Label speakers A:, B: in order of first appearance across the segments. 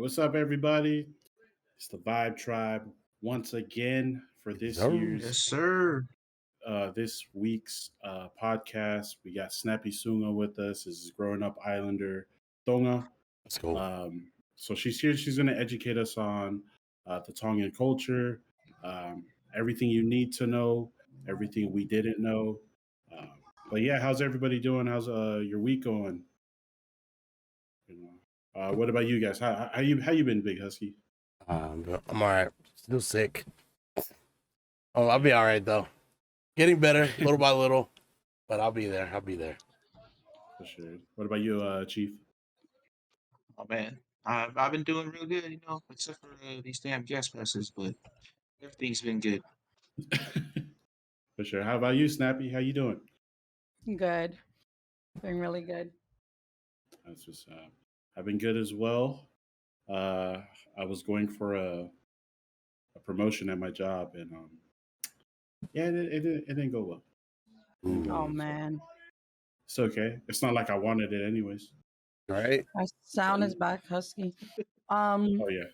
A: What's up, everybody? It's the Vibe Tribe once again for this
B: Yes,
A: year's,
C: sir.
A: this week's podcast. We got Snappy Suga with us. This is Growing Up Islander Tonga.
B: Let's go.
A: So she's here. She's going to educate us on the Tongan culture, everything you need to know, everything we didn't know. But yeah, how's everybody doing? How's your week going? What about you guys? How you been, Big Husky?
B: I'm all right. Still sick. Oh, I'll be all right though. Getting better little by little, but I'll be there.
A: For sure. What about you, Chief?
C: Oh man, I've been doing real good, except for these damn gas passes, but everything's been good.
A: For sure. How about you, Snappy? How you doing?
D: Good. Doing really good.
A: That's just I've been good as well. I was going for a promotion at my job, and yeah, it didn't go well.
D: Oh man,
A: It's okay. It's not like I wanted it, anyways.
B: Right?
D: my sound is back, Husky.
A: Oh yeah.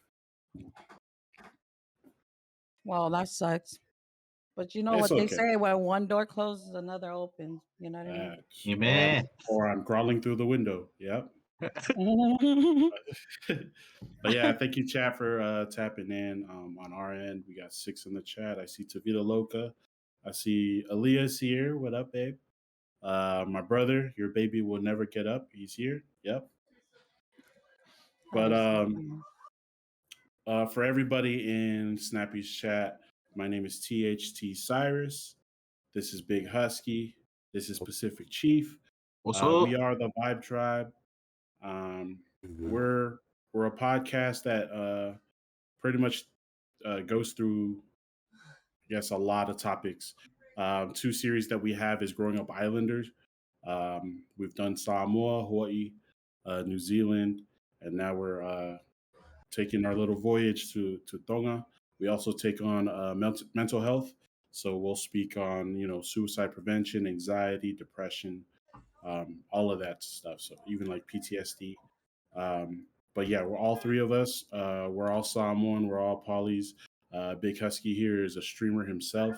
D: Well, that sucks. But you know
A: It's
D: what they
A: okay.
D: say: when one door closes, another opens. You know what I
C: Yeah, man.
A: Or I'm crawling through the window. Yep.
D: mean?
A: But yeah, thank you, chat, for tapping in. On our end, we got 6 in the chat. I see Tavita Loca. I see Aaliyah's here. What up, babe? My brother, your baby will never get up. He's here. Yep. But for everybody in Snappy's chat, my name is THT Cyrus. This is Big Husky. This is Pacific Chief.
C: What's up?
A: We are the Vibe Tribe. We're a podcast that pretty much goes through, I guess, a lot of topics. 2 series that we have is Growing Up Islanders. We've done Samoa, Hawaii, New Zealand, and now we're taking our little voyage to Tonga. We also take on mental health. So we'll speak on, suicide prevention, anxiety, depression, all of that stuff. So even like PTSD. But yeah, we're all 3 of us. We're all Samoan. We're all polys. Big Husky here is a streamer himself.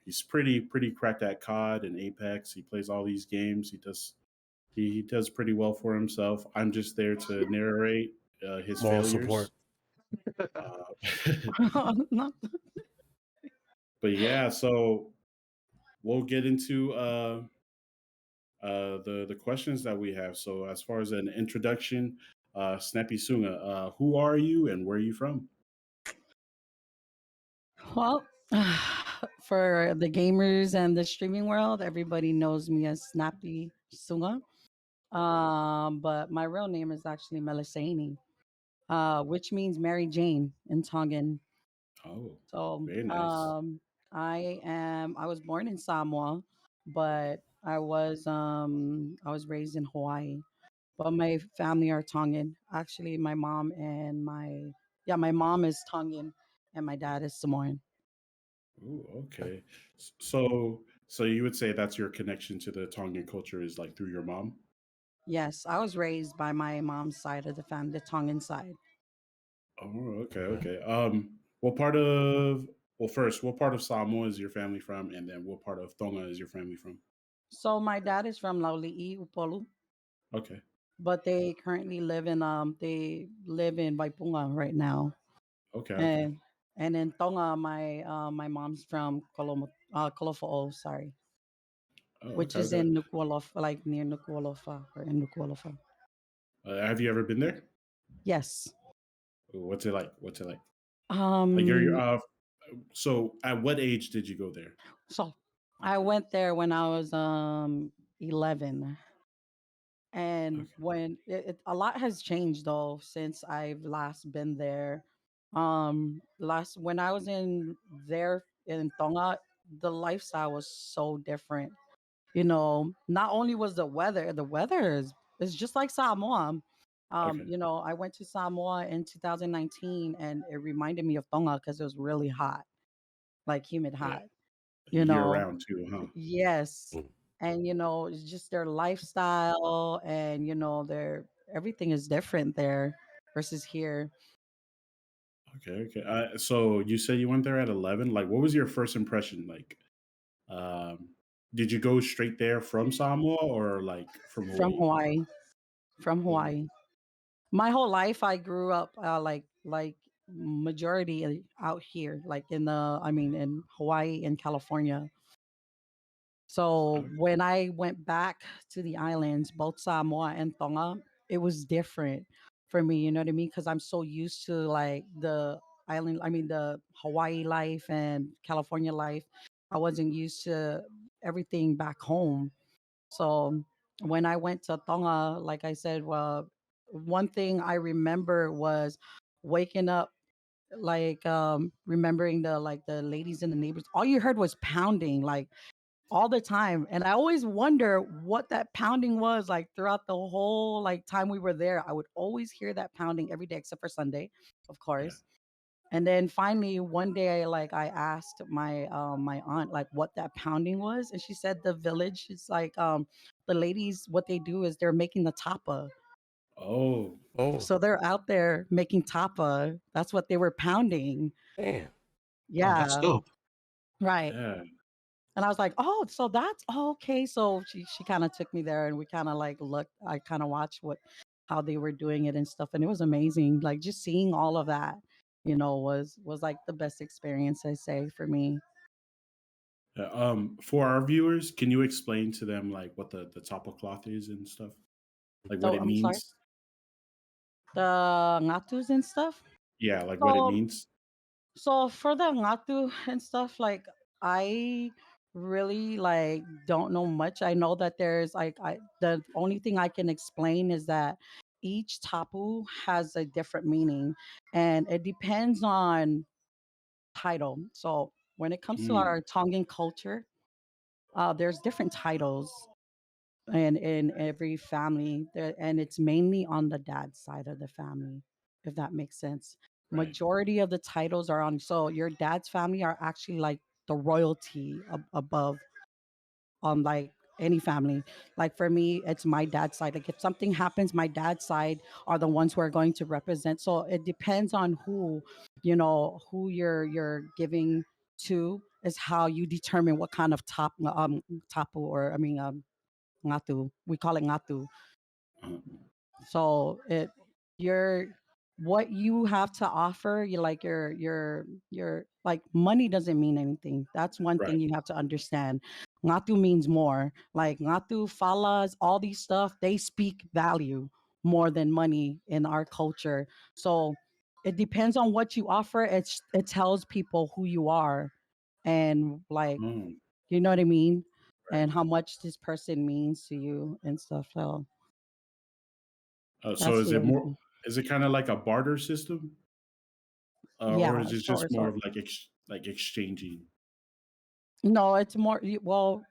A: He's pretty cracked at COD and Apex. He plays all these games. He does pretty well for himself. I'm just there to narrate his
B: Moral
A: failures.
B: support.
A: But yeah, so we'll get into the questions that we have. So as far as an introduction, Snappy Suga, who are you and where are you from?
D: Well, for the gamers and the streaming world, everybody knows me as Snappy Suga. But my real name is actually Melisani, which means Mary Jane in Tongan.
A: Oh,
D: So
A: very nice.
D: I was born in Samoa, but I was raised in Hawaii. But my family are Tongan. Actually, my mom is Tongan and my dad is Samoan.
A: Ooh, okay. So you would say that's your connection to the Tongan culture is like through your mom?
D: Yes, I was raised by my mom's side of the family, the Tongan side.
A: Oh, okay. What part of first, what part of Samoa is your family from, and then what part of Tonga is your family from?
D: So my dad is from Lauli'i, Upolu,
A: Okay.
D: but they currently live in Waipunga right now.
A: Okay.
D: And in Tonga, my mom's from Kolofo'o, sorry,
A: Oh,
D: which
A: okay.
D: is in Nuku'alofa, like near Nuku'alofa or in Nuku'alofa.
A: Have you ever been there?
D: Yes.
A: Ooh, what's it like? Like
D: Um.
A: you're so at what age did you go there?
D: So I went there when I was 11, and
A: Okay.
D: when a lot has changed though since I've last been there. Last when I was in there in Tonga, the lifestyle was so different. Not only was the weather is just like Samoa.
A: Okay.
D: I went to Samoa in 2019 and it reminded me of Tonga because it was really hot, like humid
A: Yeah.
D: hot.
A: Year round too, huh?
D: Yes. And it's just their lifestyle and their everything is different there. versus here.
A: Okay, okay. So you said you went there at 11. Like, what was your first impression? Like, um, did you go straight there from Samoa or like from
D: From
A: Hawaii?
D: Hawaii. From
A: Oh,
D: Hawaii. My whole life, I grew up like majority out here, like in the I mean in Hawaii and California. So
A: okay.
D: when I went back to the islands, both Samoa and Tonga, it was different for me. You know what I mean? Because I'm so used to like the island, I mean the Hawaii life and California life. I wasn't used to everything back home. So when I went to Tonga, like I said, well, one thing I remember was waking up like remembering the ladies in the neighbors. All you heard was pounding like all the time. And I always wonder what that pounding was like throughout the whole like time we were there. I would always hear that pounding every day except for Sunday, of
A: Yeah.
D: course. And then finally one day I asked my aunt like what that pounding was, and she said the village is like the ladies, what they do is they're making the tapa.
A: Oh,
B: Oh,
D: So they're out there making tapa. That's what they were pounding.
B: damn.
C: Oh, that's
D: Yeah,
C: dope.
D: right.
A: yeah.
D: And I was like, "Oh, so that's okay." So she kind of took me there, and we kind of like looked. I kind of watched what how they were doing it and stuff, and it was amazing. Like just seeing all of that, was like the best experience I say for me.
A: Yeah, for our viewers, can you explain to them like what the tapa cloth is and stuff? Like what
D: So
A: it
D: I'm sorry,
A: means?
D: the ngatus and stuff.
A: Yeah, like what it
D: So
A: means.
D: so for the ngatu and stuff, like I really like don't know much. I know that there's like I the only thing I can explain is that each tapu has a different meaning and it depends on title. So when it comes to
A: Mm,
D: our Tongan culture, there's different titles and in every family there, and it's mainly on the dad's side of the family, if that makes sense.
A: right.
D: Majority of the titles are on, so your dad's family are actually like the royalty above on like any family. Like for me, it's my dad's side. Like if something happens, my dad's side are the ones who are going to represent. So it depends on who you're giving to is how you determine what kind of tapu, or I mean ngatu. We call it ngatu.
A: Uh,
D: So it you're what you have to offer, you like your like money doesn't mean anything. That's one
A: right.
D: thing you have to understand. Ngatu means more. Like ngatu, falas, all these stuff, they speak value more than money in our culture. So it depends on what you offer. It tells people who you are and like
A: Oh,
D: you know what I mean?
A: right.
D: And how much this person means to you and stuff. So
A: So
D: that's
A: is
D: the
A: it
D: only
A: more?
D: thing.
A: Is it kind of like a barter system, or
D: Yeah,
A: is it
D: sort
A: just
D: of,
A: more
D: sort
A: of like like exchanging?
D: no, it's more well,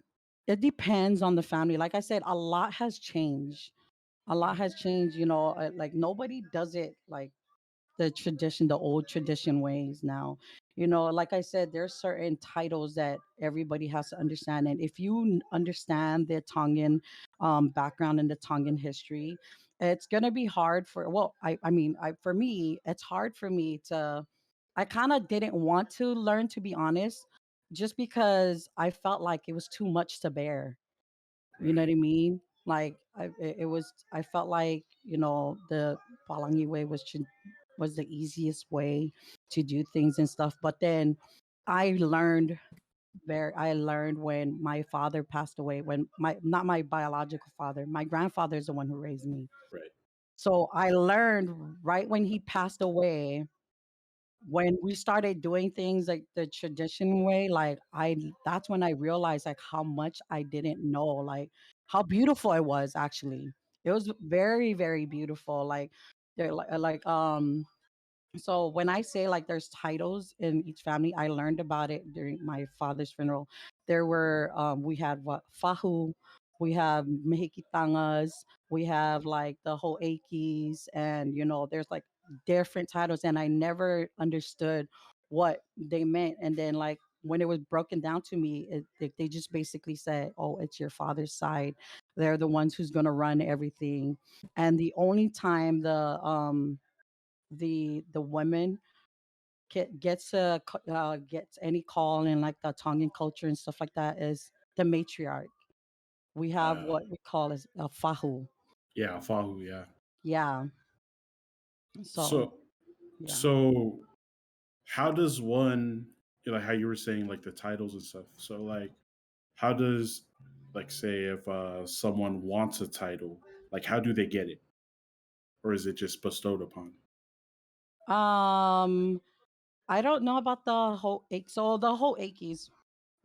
D: it depends on the family. Like I said, a lot has changed. A lot has changed, like nobody does it like the old tradition ways now. Like I said, there's certain titles that everybody has to understand. And if you understand the Tongan background and the Tongan history, it's gonna be hard for well, I mean, for me, it's hard for me to I kind of didn't want to learn, to be honest, just because I felt like it was too much to bear. You know
A: Right.
D: what I mean? Like it was. I felt like the Palangi way was the easiest way to do things and stuff. But then I learned when my father passed away. When my not my biological father, my grandfather is the one who raised me.
A: Right.
D: So I learned right when he passed away, when we started doing things like the tradition way, like that's when I realized like how much I didn't know, like how beautiful it was actually. It was very, very beautiful. Like they're so when I say like there's titles in each family, I learned about it during my father's funeral. There were we had what fahu, we have mehikitangas, we have like the whole akis, and there's like different titles, and I never understood what they meant. And then like when it was broken down to me, they just basically said, "Oh, it's your father's side. They're the ones who's gonna run everything." And the only time the women gets any call in like the Tongan culture and stuff like that is the matriarch. We have
A: Uh,
D: what we call as a fahu.
A: yeah, Fahu, yeah.
D: Yeah. So
A: So,
D: yeah.
A: so how does one, like how you were saying, like the titles and stuff? So, like, how does, like, say if someone wants a title, like, how do they get it, or is it just bestowed upon?
D: Um, I don't know about the whole so the whole Akis.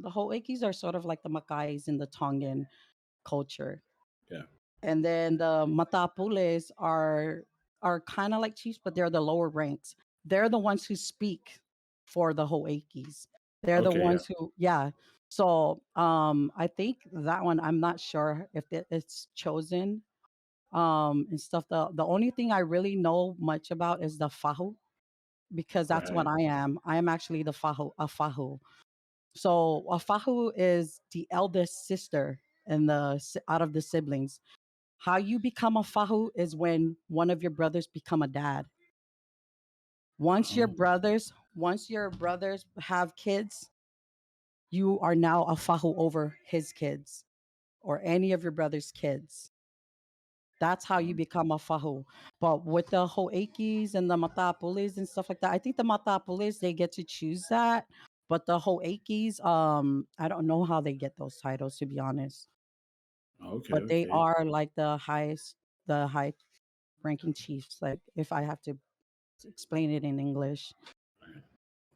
D: The whole Akis are sort of like the Makais in the Tongan culture.
A: Yeah.
D: And then the Matapules are kind of like chiefs, but they're the lower ranks. They're the ones who speak for the Hoekis. They're the
A: Okay. Yeah.
D: ones who, yeah. So I think that one I'm not sure if it's chosen and stuff. The only thing I really know much about is the Fahu because that's what
A: Right.
D: I am. I am actually the Fahu, a Fahu. So a Fahu is the eldest sister in out of the siblings. How you become a fahu is when one of your brothers become a dad.
A: Oh.
D: Once your brothers have kids, you are now a fahu over his kids or any of your brother's kids. That's how you
A: um,
D: become a fahu. But with the hoekis and the matapulis and stuff like that, I think the matapulis they get to choose that. But the hoekis, I don't know how they get those titles to be honest.
A: okay.
D: But they
A: Okay.
D: are like the high ranking chiefs. Like if I have to explain it in English.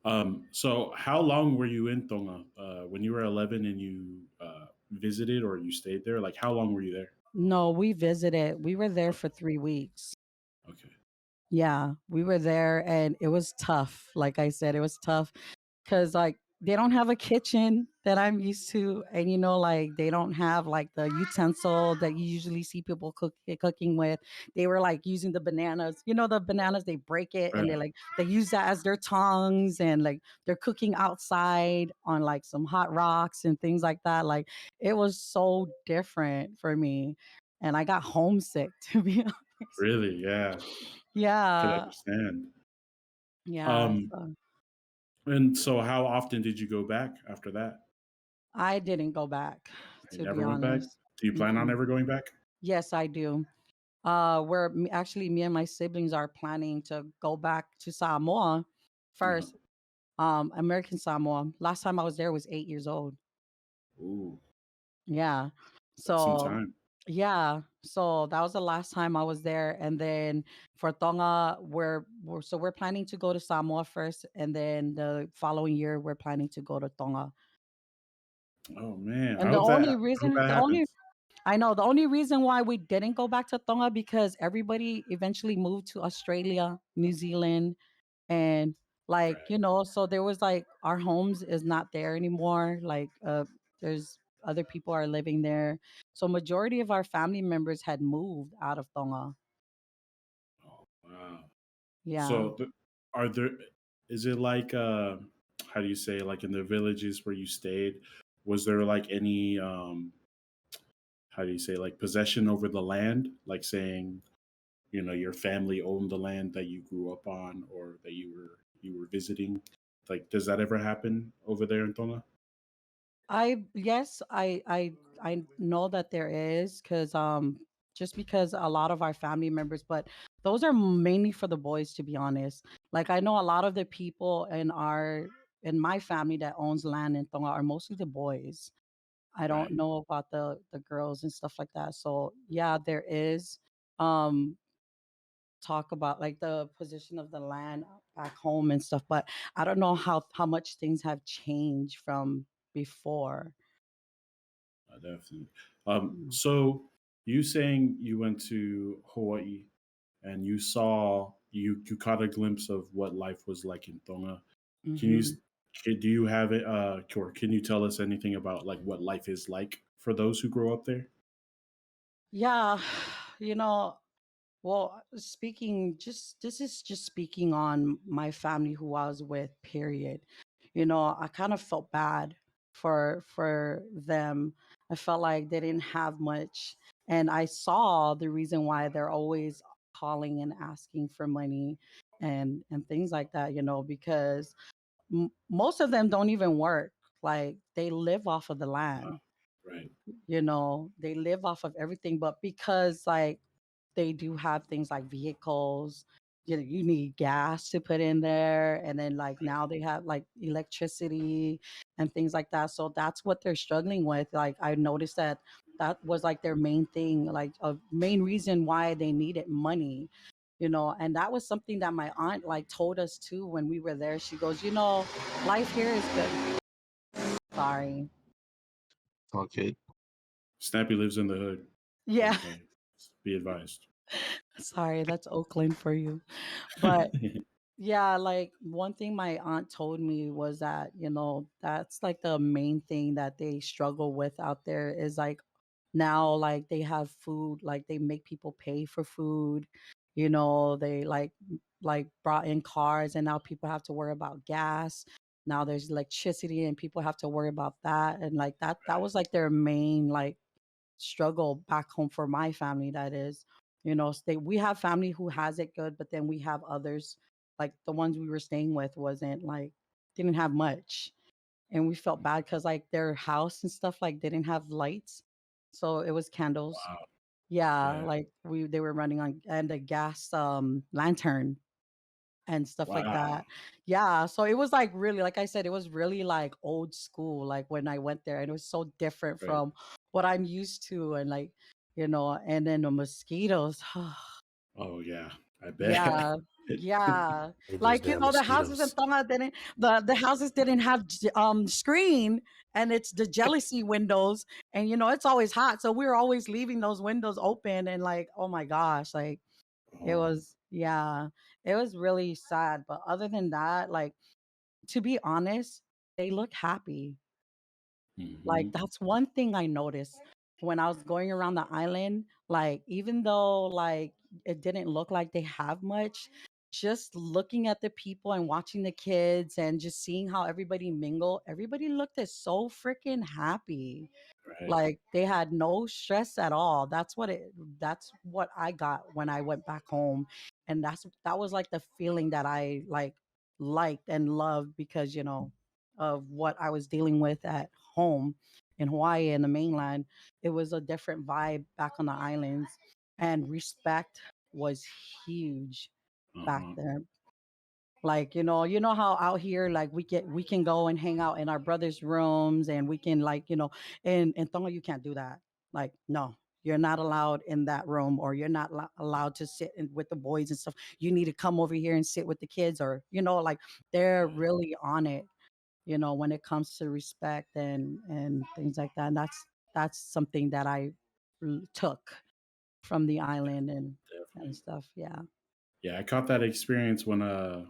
A: Right. So how long were you in Tonga? When you were 11 and you visited or you stayed there? Like, how long were you there?
D: No, we visited. We were there
A: Okay.
D: for 3 weeks.
A: Okay.
D: Yeah, we were there and it was tough. Like I said, it was tough because like they don't have a kitchen that I'm used to, and like they don't have like the utensil that you usually see people cooking with. They were like using the bananas. The bananas they break it and
A: Right.
D: they use that as their tongues, and like they're cooking outside on like some hot rocks and things like that. Like it was so different for me, and I got homesick to be honest.
A: Really? Yeah. Could
D: Yeah,
A: understand.
D: yeah.
A: Um,
D: So
A: and so how often did you go back after that?
D: I didn't go back,
A: You
D: to be
A: never went back?
D: honest.
A: Do you plan on
D: Mm-mm.
A: ever going back?
D: Yes, I do. Actually, me and my siblings are planning to go back to Samoa
A: Uh-huh.
D: first. American Samoa. Last time I was there was 8 years old.
A: Ooh,
D: Yeah.
A: that's some
D: So
A: time.
D: yeah. So that was the last time I was there. And then for Tonga, we're planning to go to Samoa first, and then the following year we're planning to go to Tonga.
A: Oh man,
D: And the only
A: I hope
D: reason,
A: that
D: the only
A: happens.
D: I know the only reason why we didn't go back to Tonga because everybody eventually moved to Australia, New Zealand, and like,
A: Right.
D: so there was like our homes is not there anymore. Like there's other people are living there. So majority of our family members had moved out of Tonga.
A: Oh wow.
D: Yeah.
A: So are there? Is it like how do you say, like in the villages where you stayed? Was there like any how do you say, like possession over the land, like saying, your family owned the land that you grew up on or that you were visiting? Like, does that ever happen over there in Tonga?
D: Yes, I know that there is because just because a lot of our family members, but those are mainly for the boys to be honest. Like I know a lot of the people in my family that owns land in Tonga are mostly the boys. I don't
A: Right.
D: know about the girls and stuff like that. So yeah, there is um talk about like the position of the land back home and stuff, but I don't know how much things have changed from before.
A: Definitely.
D: Mm.
A: So you saying you went to Hawaii and you caught a glimpse of what life was like in Tonga. Can you
D: Mhm.
A: do you have it or can you tell us anything about like what life is like for those who grow up there?
D: Yeah, you know, well, speaking just this is just speaking on my family who I was with, period. I kind of felt bad for them. I felt like they didn't have much, and I saw the reason why they're always calling and asking for money and things like that, because most of them don't even work. Like they live off of the
A: Wow.
D: land,
A: Right.
D: they live off of everything, but because like they do have things like vehicles, you need gas to put in there, and then like
A: Right.
D: now they have like electricity and things like that, so that's what they're struggling with. Like I noticed that that was like their main thing, like a main reason why they needed money. And that was something that my aunt like told us too when we were there. She goes, life here is good. Sorry.
C: Okay.
A: Snappy lives in the hood.
D: Yeah.
A: Okay. Be advised.
D: Sorry, that's Oakland for you. But yeah, like one thing my aunt told me was that, that's like the main thing that they struggle with out there is like now like they have food, like they make people pay for food. They like brought in cars, and now people have to worry about gas. Now there's electricity and people have to worry about that, and like that was like their main like struggle back home for my family. That is, we have family who has it good, but then we have others, like the ones we were staying with wasn't like, didn't have much, and we felt bad because like their house and stuff like didn't have lights, so it was candles.
A: Wow.
D: Yeah,
A: Yeah.
D: like they were running on and a gas lantern and stuff like
A: Wow.
D: that. Yeah, so it was like really, like I said, it was really like old school, like when I went there, and it was so different
A: Right.
D: from what I'm used to, and like, and then the mosquitoes.
A: Oh yeah. I bet.
D: Yeah, yeah.
B: Hate those
D: Like,
B: damn
D: the houses in
B: mosquitoes.
D: Tonga didn't the houses didn't have screen, and it's the jealousy windows, and it's always hot. So we were always leaving those windows open, and like, oh my gosh, like it
A: Oh.
D: was, yeah, it was really sad. But other than that, like, to be honest, they look happy. Like
A: Hmm.
D: that's one thing I noticed when I was going around the island. Like even though like it didn't look like they have much, just looking at the people and watching the kids and just seeing how everybody mingle, everybody looked at so freaking happy.
A: Right.
D: Like they had no stress at all. That's what I got when I went back home. And that was like the feeling that I like liked and loved because, of what I was dealing with at home in Hawaii and the mainland. It was a different vibe back on the islands, and respect was huge back
A: Uh-huh.
D: there. Like, how out here, like we can go and hang out in our brothers' rooms, and we can like, in Tonga you can't do that. Like, no, you're not allowed in that room, or you're not allowed to sit with the boys and stuff. You need to come over here and sit with the kids, or like they're
A: Right.
D: really on it, when it comes to respect and things like that. And that's something that I took from the island and
A: Definitely.
D: stuff. Yeah.
A: Yeah, I caught that experience when I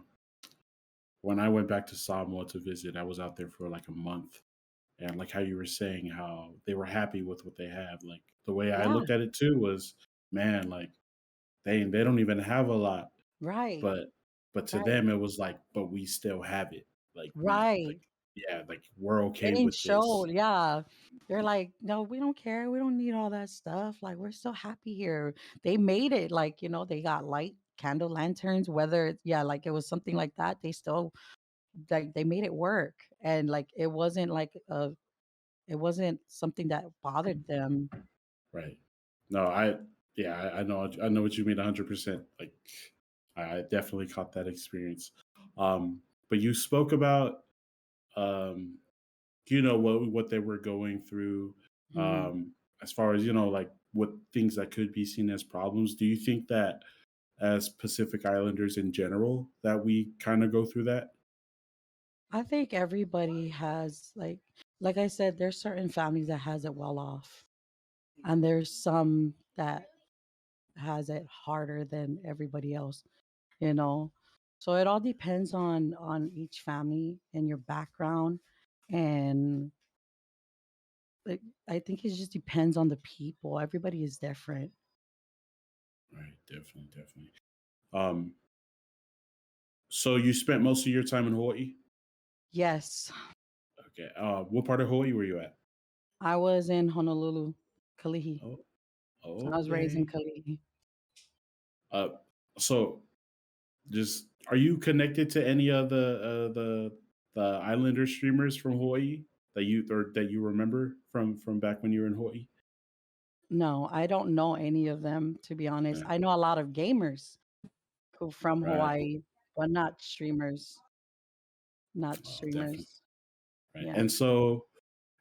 A: went back to Samoa to visit. I was out there for like a month. And like how you were saying how they were happy with what they have. Like the way I
D: Yeah.
A: looked at it too was, man, like they don't even have a lot,
D: Right.
A: but to
D: Right.
A: them it was like, but we still have it. Like we like,
D: Right.
A: yeah, like we're
D: They
A: okay
D: didn't
A: with
D: show.
A: this.
D: Yeah. They're like, no, we don't care. We don't need all that stuff. Like, we're so happy here. They made it like, they got light candle lanterns, whether yeah, like it was something like that. They still like they made it work. And like it wasn't something that bothered them.
A: Right. No, I yeah, I know what you mean 100%. Like I definitely caught that experience. But you spoke about um what they were going through,
D: Mhm.
A: as far as like what things that could be seen as problems. Do you think that as Pacific Islanders in general that we kind of go through that?
D: I think everybody has like I said, there's certain families that has it well off. And there's some that has it harder than everybody else, you know. So it all depends on each family and your background, and like, I think it just depends on the people. Everybody is different.
A: Right, definitely, definitely. um so you spent most of your time in Hawaii?
D: Yes,
A: Okay. What part of Hawaii were you at?
D: I was in Honolulu, Kalihi.
A: Oh,
D: I was raised in
A: okay.
D: Kalihi.
A: Uh, so just are you connected to any of the Islander streamers from Hawaii that you remember from back when you were in Hawaii?
D: No, I don't know any of them, to be honest.
A: Yeah,
D: I know a lot of gamers who from
A: right,
D: Hawaii, but not streamers. Not
A: definitely,
D: streamers.
A: right.
D: Yeah.
A: And so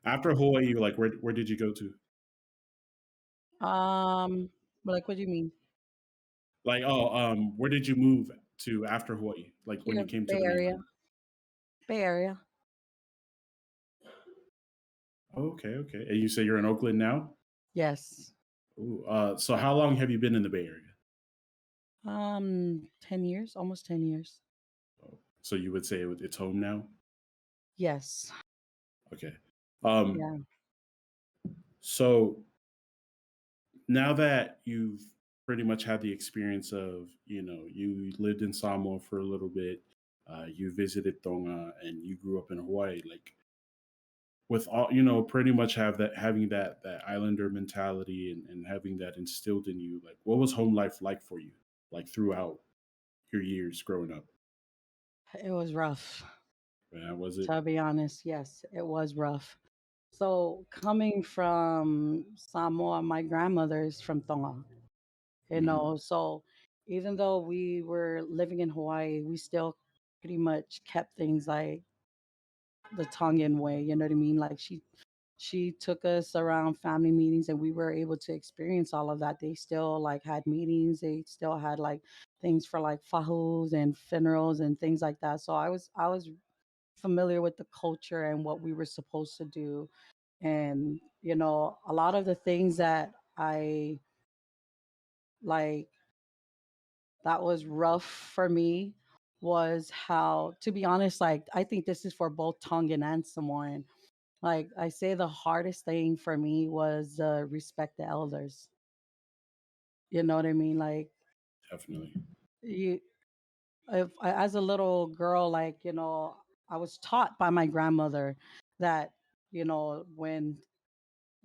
A: after Hawaii, like where did you go to?
D: Like what do you mean?
A: Like, where did you move to after Hawaii? Like when you
D: Here,
A: came to
D: Bay
A: the
D: Area.
A: mainland?
D: Bay Area.
A: Okay, okay. And you say you're in Oakland now?
D: Yes.
A: Ooh, so how long have you been in the Bay Area?
D: 10 years, almost 10 years.
A: Oh, so you would say it's home now?
D: Yes.
A: Okay. Um,
D: Yeah.
A: so now that you've pretty much had the experience of, you lived in Samoa for a little bit, you visited Tonga, and you grew up in Hawaii, like with all, pretty much having that islander mentality and having that instilled in you, like what was home life like for you, like throughout your years growing up?
D: It was rough,
A: Was it
D: to be honest. Yes, it was rough. So coming from Samoa, my grandmother's from Tonga,
A: Mhm.
D: so even though we were living in Hawaii, we still pretty much kept things like the Tongan way, you know what I mean? Like she took us around family meetings and we were able to experience all of that. They still like had meetings, they still had like things for like fahus and funerals and things like that. So I was familiar with the culture and what we were supposed to do. And a lot of the things that I like that was rough for me was how, to be honest, like I think this is for both Tongan and Samoan. Like I say the hardest thing for me was respect the elders. You know what I mean? Like
A: definitely?
D: you if I, as a little girl, like, I was taught by my grandmother that, when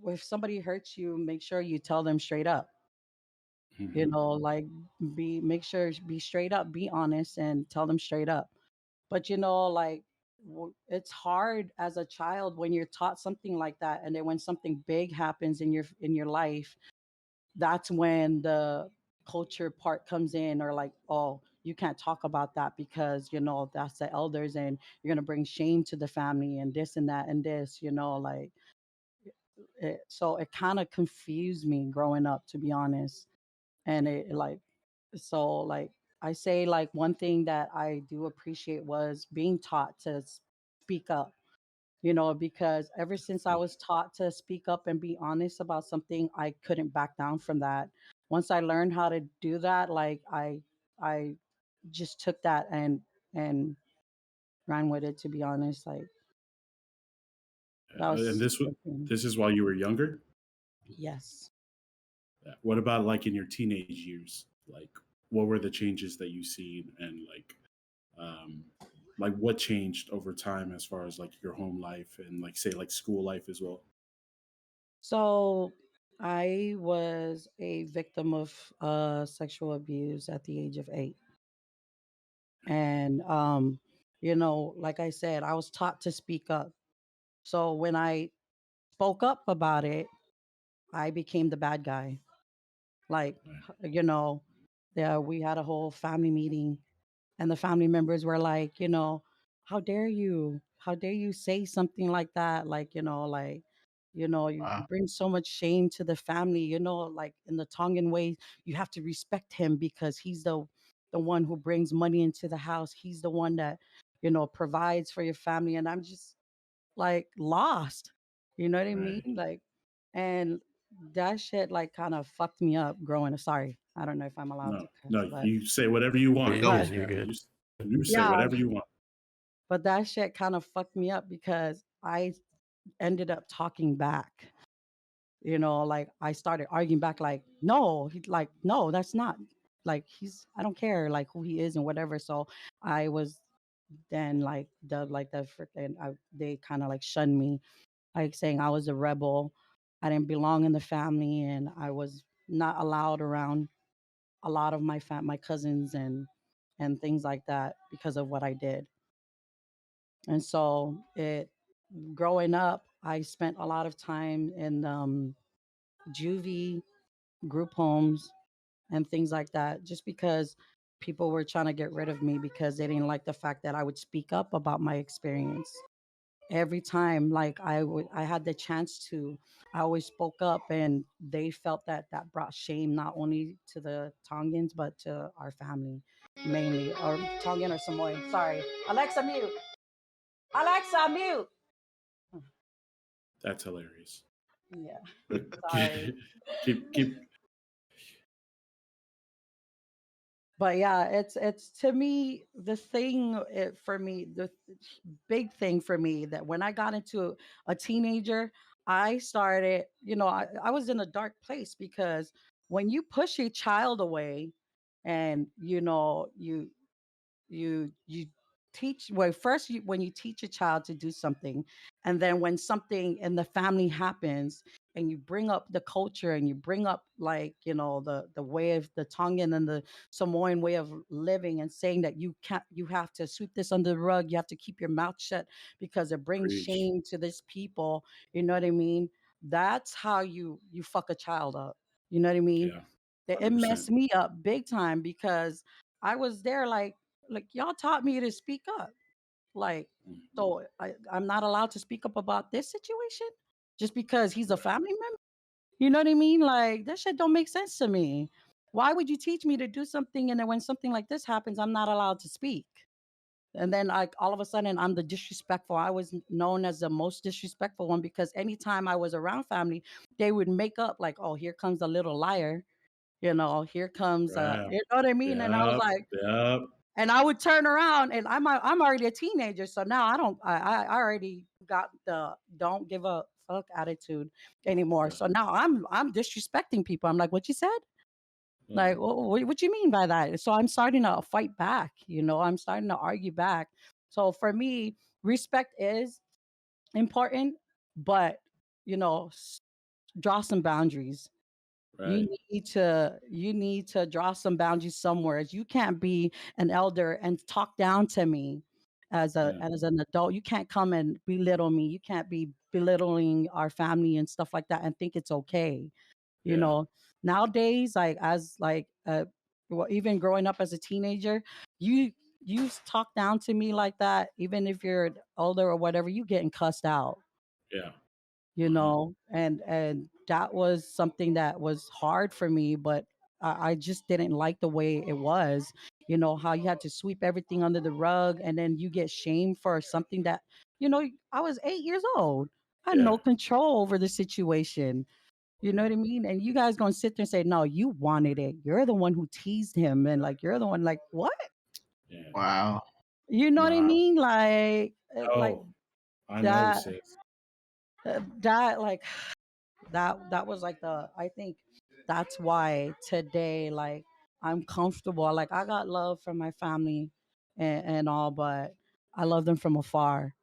D: if somebody hurts you, make sure you tell them straight up.
A: Hmm.
D: Like make sure be straight up, be honest and tell them straight up. But like it's hard as a child when you're taught something like that, and then when something big happens in your life, that's when the culture part comes in, or like, oh, you can't talk about that because that's the elders and you're going to bring shame to the family and this and that and this, like so it kind of confused me growing up, to be honest. And it like so like I say, like one thing that I do appreciate was being taught to speak up, because ever since I was taught to speak up and be honest about something, I couldn't back down from that. Once I learned how to do that, like I just took that and ran with it, to be honest. Like that
A: And
D: was
A: this
D: the thing.
A: this is while you were younger.
D: Yes.
A: What about like in your teenage years? Like, what were the changes that you seen, and um, like what changed over time as far as like your home life and like say like school life as well?
D: So I was a victim of sexual abuse at the age of 8. And like I said, I was taught to speak up. So when I spoke up about it, I became the bad guy. Like,
A: Right,
D: you know, yeah, we had a whole family meeting, and the family members were like, how dare you? How dare you say something like that? Like, you
C: Wow.
D: bring so much shame to the family. Like in the Tongan way, you have to respect him because he's the one who brings money into the house. He's the one that provides for your family. And I'm just like lost. You know what I mean?
A: right.
D: Like, and that shit like kind of fucked me up growing up. Sorry, I don't know if I'm allowed
A: No,
D: to cuss,
A: no.
D: but
A: You say whatever you want. Go
C: Go
B: Yeah,
D: but
A: ahead,
C: for
B: you're
C: it.
A: Snappy.
B: good.
A: You say
D: yeah,
A: whatever you want.
D: but that shit kind of fucked me up because I ended up talking back. Like I started arguing back, like, no, he's like, no, that's not like I don't care like who he is and whatever. So I was then like the freaking they kind of like shunned me, like saying I was a rebel. I didn't belong in the family and I was not allowed around a lot of my cousins and things like that because of what I did. And so it growing up, I spent a lot of time in juvie group homes and things like that, just because people were trying to get rid of me because they didn't like the fact that I would speak up about my experience. Every time like I had the chance to, I always spoke up, and they felt that that brought shame not only to the Tongans but to our family mainly, or Tongan or Samoan. Sorry, Alexa mute. Alexa mute.
A: That's hilarious.
D: Yeah,
A: But
D: sorry.
A: keep
D: But yeah, it's to me the thing, for me, the big thing for me, that when I got into a teenager, I started, I was in a dark place, because when you push a child away, and you teach, well, first when you teach a child to do something, and then when something in the family happens, and you bring up the culture, and you bring up, like, the way of the Tongan and the Samoan way of living, and saying that you have to sweep this under the rug, you have to keep your mouth shut because it brings
A: preach.
D: shame to this people. You know what I mean? That's how you fuck a child up. You know what I mean?
A: Yeah,
D: It
A: 100%.
D: messed me up big time, because I was there, like y'all taught me to speak up. Like,
A: Mhm.
D: so I'm not allowed to speak up about this situation just because he's a
A: Right.
D: family member. You know what I mean? Like, that shit don't make sense to me. Why would you teach me to do something, and then when something like this happens, I'm not allowed to speak? And then, like, all of a sudden, I'm the disrespectful. I was known as the most disrespectful one, because anytime I was around family, they would make up like, "Oh, here comes a little liar." Here comes,
A: Right.
D: you know what I mean? And I was
A: Yep.
D: like,
A: Yep.
D: and I would turn around, and I'm already a teenager, so now I don't I already got the don't give a fuck attitude anymore.
A: Yeah.
D: So now I'm disrespecting people. I'm like, what you said? Like,
A: Uh,
D: what you mean by that? So I'm starting to fight back. I'm starting to argue back. So for me, respect is important, but you know, s- draw some boundaries.
A: right.
D: You need to draw some boundaries somewhere. You can't be an elder and talk down to me
A: Yeah.
D: as an adult. You can't come and belittle me. You can't be belittling our family and stuff like that and think it's okay. You
A: Yeah.
D: know, Nowadays, like, as like well, even growing up as a teenager, you talk down to me like that, even if you're older or whatever, you getting cussed out.
A: Yeah. Uh-huh.
D: And that was something that was hard for me, but I just didn't like the way it was. How you had to sweep everything under the rug, and then you get shamed for something that, I was 8 years old. I had
A: Yeah.
D: no control over the situation. You know
A: Yeah.
D: what I mean? And you guys gonna sit there and say, no, you wanted it. You're the one who teased him, and like, you're the one, like, what?
A: Yeah.
C: Wow.
D: You know what I
A: Nah.
D: mean? Like
A: Oh, I know,
D: that
A: sis.
D: that like that was like the I think that's why today, like, I'm comfortable. Like, I got love from my family and all, but I love them from afar.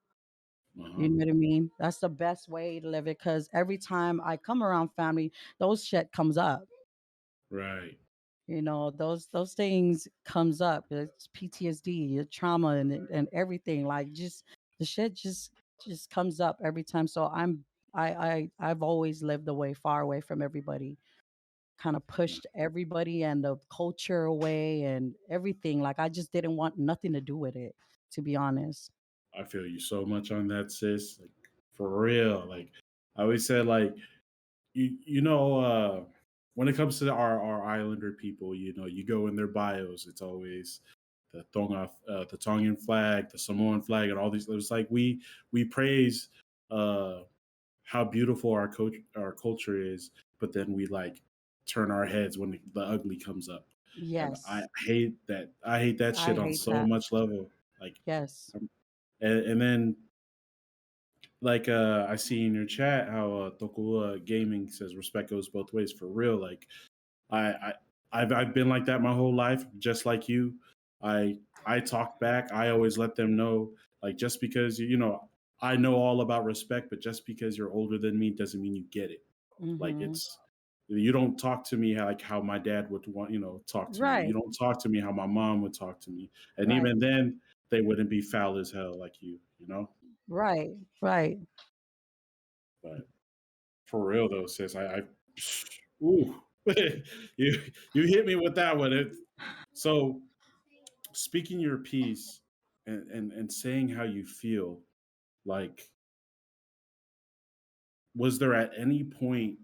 D: You
A: Uh-huh.
D: know what I mean? That's the best way to live it, because every time I come around family, those shit comes up.
A: Right.
D: Those things comes up. It's PTSD, your trauma, and everything. Like, just the shit just comes up every time. So I've always lived away, far away from everybody. Kind of
A: Yeah.
D: pushed everybody and the culture away and everything. Like, I just didn't want nothing to do with it, to be honest.
A: I feel you so much on that, sis. Like, for real. Like, I always said, like, when it comes to our Islander people, you go in their bios, it's always the Tongan flag, the Samoan flag, and all these. It's like we praise uh, how beautiful our culture is, but then we like turn our heads when the ugly comes up, and I
D: Yes,
A: hate that. I hate that
D: I
A: shit on
D: hate
A: so
D: that.
A: much level. Like,
D: Yes.
A: and then like I see in your chat how Tokua Gaming says respect goes both ways for real. Like I, I I've been like that my whole life, just like you. I I talk back. I always let them know, like, just because I know all about respect, but just because you're older than me doesn't mean you get it. Like
D: Mm-hmm.
A: You don't talk to me like how my dad would want, talk to me. You
D: Right,
A: don't talk to me how my mom would talk to me. And
D: right,
A: even then, they wouldn't be foul as hell like you know?
D: right, right.
A: But for real though, sis, ooh, you hit me with that one. So speaking your piece and saying how you feel, like, was there at any point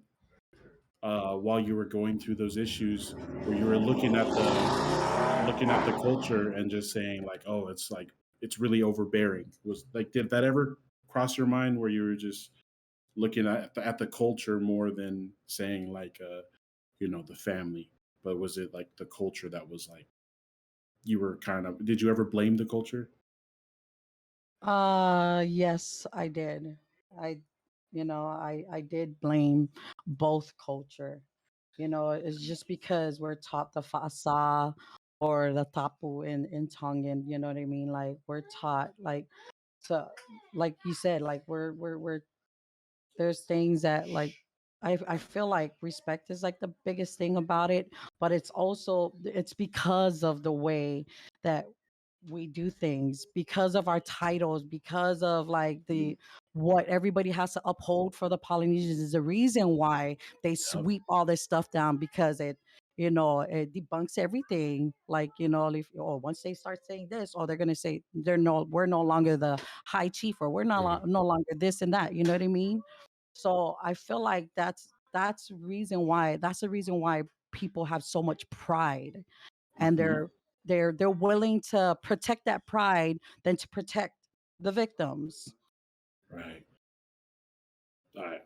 A: while you were going through those issues where you were looking at the culture and just saying like, oh, it's like it's really overbearing? Was like, did that ever cross your mind where you were just looking at the culture more than saying like, the family? But was it like the culture that was like you were kind of? Did you ever blame the culture?
D: Yes, I did. I, I did blame both culture. It's just because we're taught the fasa or the tapu in Tongan. You know what I mean? Like we're taught like to, like you said, like we're there's things that like I feel like respect is like the biggest thing about it, but it's because of the way that we do things, because of our titles, because of like
A: Mm,
D: the what everybody has to uphold for the Polynesians is the reason why they
A: yep.
D: sweep all this stuff down, because it debunks everything. Like, if or once they start saying this, or they're gonna say we're no longer the high chief, or we're
B: Mhm.
D: no longer this and that. You know what I mean? So I feel like that's the reason why people have so much pride, and
A: Hmm.
D: they're willing to protect that pride than to protect the victims.
A: Right. I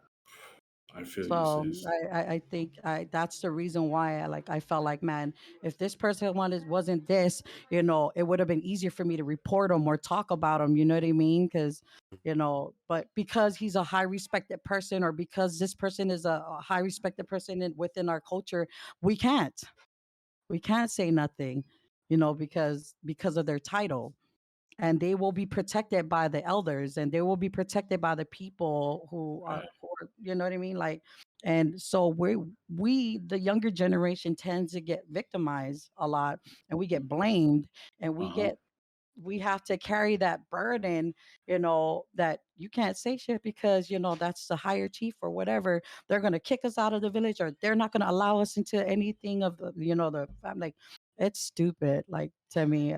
A: I feel you,
D: So
A: sis.
D: I think that's the reason why I felt like, man, if this person wasn't this, it would have been easier for me to report him or talk about him. You know what I mean? Because but because he's a high respected person, or because this person is a high respected person within our culture, we can't say nothing, because of their title, and they will be protected by the elders, and they will be protected by the people
A: Right.
D: who are, you know what I mean, like. And so we the younger generation tends to get victimized a lot, and we get blamed, and
A: Uh huh.
D: we have to carry that burden, that you can't say shit because that's the higher chief or whatever. They're going to kick us out of the village, or they're not going to allow us into anything of the I'm like, it's stupid, like, to me.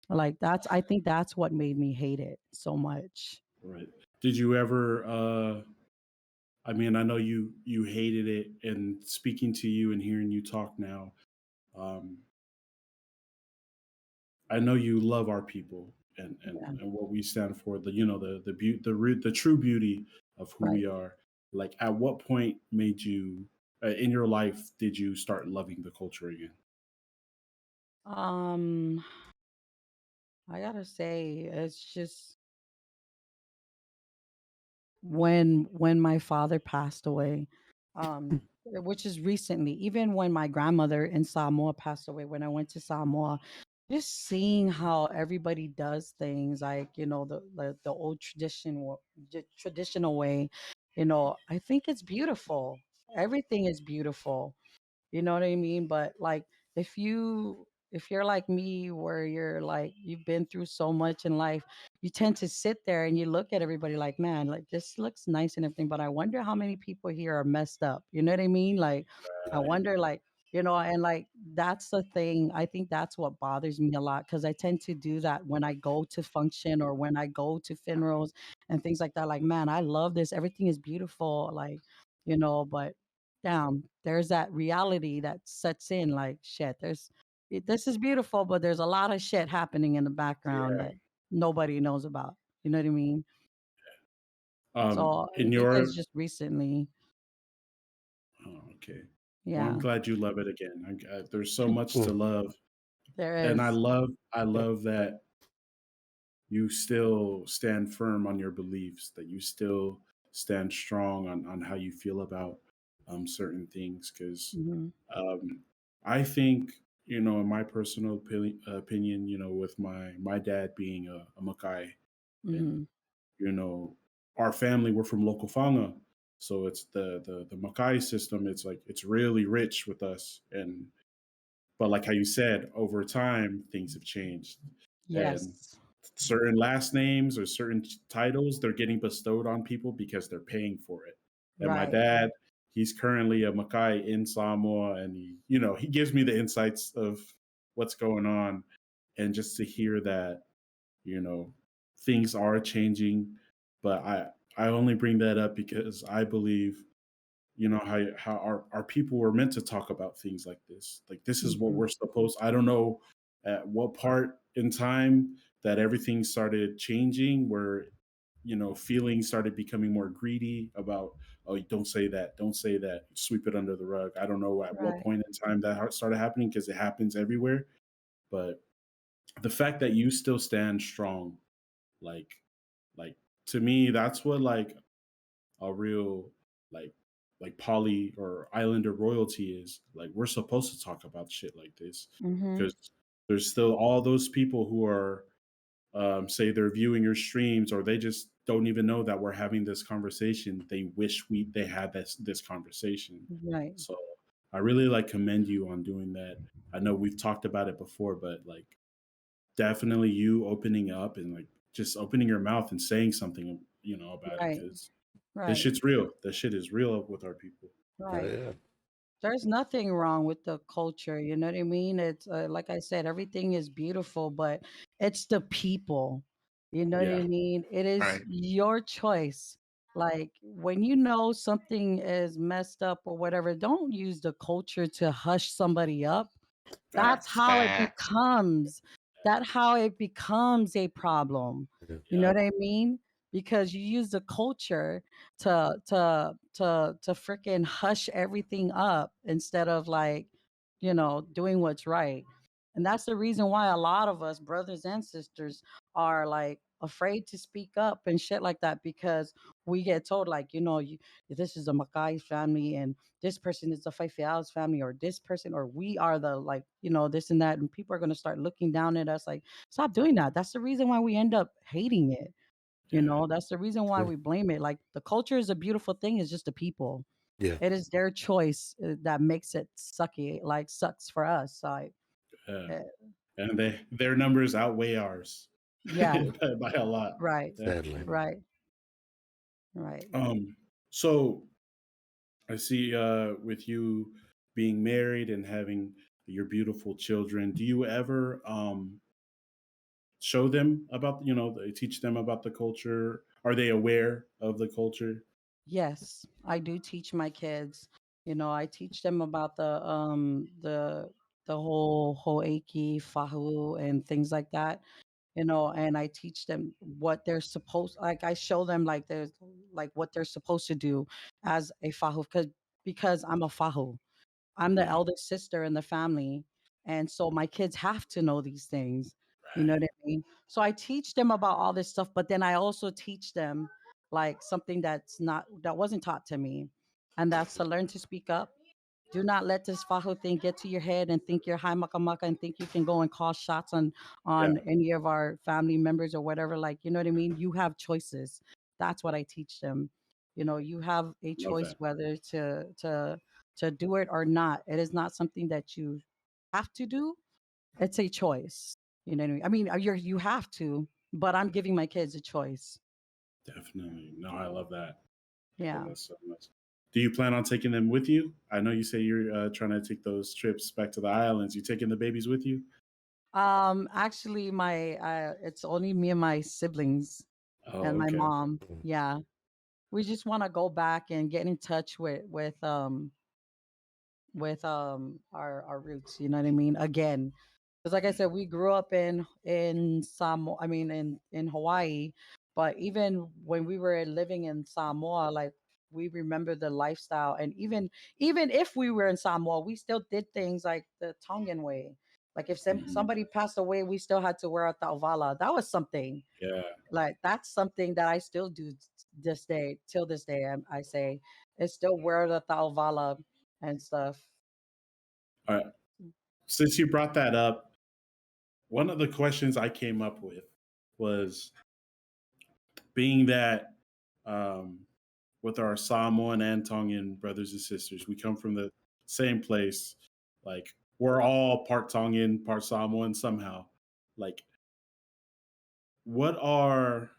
D: Like, I think that's what made me hate it so much.
A: Right. Did you ever? I mean, I know you hated it, and speaking to you and hearing you talk now, um, I know you love our people and and
D: Yeah,
A: and what we stand for. The true beauty of who
D: right.
A: we are. Like, at what point made you in your life did you start loving the culture again?
D: Um, I gotta say, it's just when my father passed away, which is recently. Even when my grandmother in Samoa passed away, when I went to Samoa, just seeing how everybody does things, like, the old traditional way, I think it's beautiful. Everything is beautiful. You know what I mean? But like, if you're like me, where you're like, you've been through so much in life, you tend to sit there and you look at everybody like, man, like, this looks nice and everything, but I wonder how many people here are messed up. You know what I mean? Like, I
A: Right.
D: wonder, like, and like, that's the thing. I think that's what bothers me a lot, because I tend to do that when I go to function, or when I go to funerals and things like that. Like, man, I love this. Everything is beautiful. Like, but damn, there's that reality that sets in, like, shit, this is beautiful, but there's a lot of shit happening in the background
A: Yeah.
D: that nobody knows about. You know what I mean? So I
A: In
D: think it's
A: your
D: just recently.
A: Oh, okay. Well, I'm
D: Yeah,
A: glad you love it again. There's so much to love,
D: there
A: and I
D: is.
A: love I love that you still stand firm on your beliefs, that you still stand strong on how you feel about certain things. Because
D: Hmm.
A: um, I think, in my personal opinion, with my dad being a Makai, and
D: Hmm.
A: you know, our family, we're from Lokofanga, So it's the Makai system. It's like it's really rich with us, and but like how you said, over time things have changed, and
D: Yes.
A: certain last names or certain titles they're getting bestowed on people because they're paying for it. And my
D: Right.
A: dad, he's currently a Makai in Samoa, and he gives me the insights of what's going on, and just to hear that you know things are changing, but I only bring that up because I believe how our people were meant to talk about things like this. Like this is what
D: Hmm.
A: we're supposed. I don't know at what part in time that everything started changing, where feelings started becoming more greedy about, oh, don't say that, don't say that, sweep it under the rug. I don't know at what
D: Right.
A: point in time that started happening, because it happens everywhere. But the fact that you still stand strong, like like to me, that's what like a real like poly or islander royalty is. Like we're supposed to talk about shit like this,
D: Hmm.
A: because there's still all those people who are say they're viewing your streams, or they just don't even know that we're having this conversation. They wish they had this conversation.
D: Right.
A: So I really like commend you on doing that. I know we've talked about it before, but like definitely you opening up and like just opening your mouth and saying something about it,
D: Right.
A: because this
D: Right.
A: shit's real. This shit is real with our people.
B: Oh
D: Right.
B: yeah.
D: There's nothing wrong with the culture. You know what I mean? It's like I said, everything is beautiful, but it's the people. You know what
A: Yeah.
D: I mean? It is
C: Right.
D: your choice. Like when you know something is messed up or whatever, don't use the culture to hush somebody up. That's
A: Facts.
D: how it
C: Facts.
D: becomes. That how it becomes a problem.
B: Yeah.
D: You know
A: Yeah.
D: what I mean? Because you use the culture to freaking hush everything up instead of like, doing what's right. And that's the reason why a lot of us brothers and sisters are like afraid to speak up and shit like that, because we get told like, this is a Makai family and this person is the Faifiao's family, or this person, or we are the like, this and that. And people are going to start looking down at us like, stop doing that. That's the reason why we end up hating it.
A: Yeah.
D: That's the reason why
B: True.
D: we blame it. Like the culture is a beautiful thing, it's just the people.
B: Yeah.
D: It is their choice that makes it sucky, like sucks for us. Like,
A: Yeah.
D: eh,
A: And their numbers outweigh ours
D: yeah,
A: by a lot.
D: right,
B: Sadly.
A: Definitely.
D: right, right.
A: So I see with you being married and having your beautiful children, do you ever show them about, teach them about the culture? Are they aware of the culture?
D: Yes, I do teach my kids. I teach them about the whole hoeki, fahu, and things like that. And I teach them what they're supposed, like I show them like there's like what they're supposed to do as a fahu, because I'm a fahu. I'm the
A: Yeah.
D: eldest sister in the family. And so my kids have to know these things. You know
A: Right.
D: what I mean? So I teach them about all this stuff, but then I also teach them like something that wasn't taught to me. And that's to learn to speak up. Do not let this Fajo thing get to your head and think you're high makamaka and think you can go and call shots
A: Yeah.
D: on any of our family members or whatever. Like, you know what I mean? You have choices. That's what I teach them. You have a
A: Love
D: choice
A: that.
D: whether to do it or not. It is not something that you have to do. It's a choice. You know what I mean? You have to, but I'm giving my kids a choice.
A: Definitely. No, I love that. I love
D: Yeah.
A: that so much. Do you plan on taking them with you? I know you say you're trying to take those trips back to the islands. You taking the babies with you?
D: Actually, my it's only me and my siblings and
A: Oh,
D: my
A: okay.
D: mom. Yeah. We just want to go back and get in touch with our roots, you know what I mean? Again. Because like I said, we grew up in Samoa, I mean in Hawaii, but even when we were living in Samoa, like we remember the lifestyle, and even if we were in Samoa, we still did things like the Tongan way. Like if
A: Mhm.
D: somebody passed away, we still had to wear a ta'ovala. That was something.
A: Yeah.
D: Like that's something that I still do this day, till this day. I say it's still wear the ta'ovala and stuff.
A: All right. Since you brought that up, one of the questions I came up with was, being that um, with our Samoan and Tongan brothers and sisters. We come from the same place. Like we're all part Tongan, part Samoan somehow. Like, what are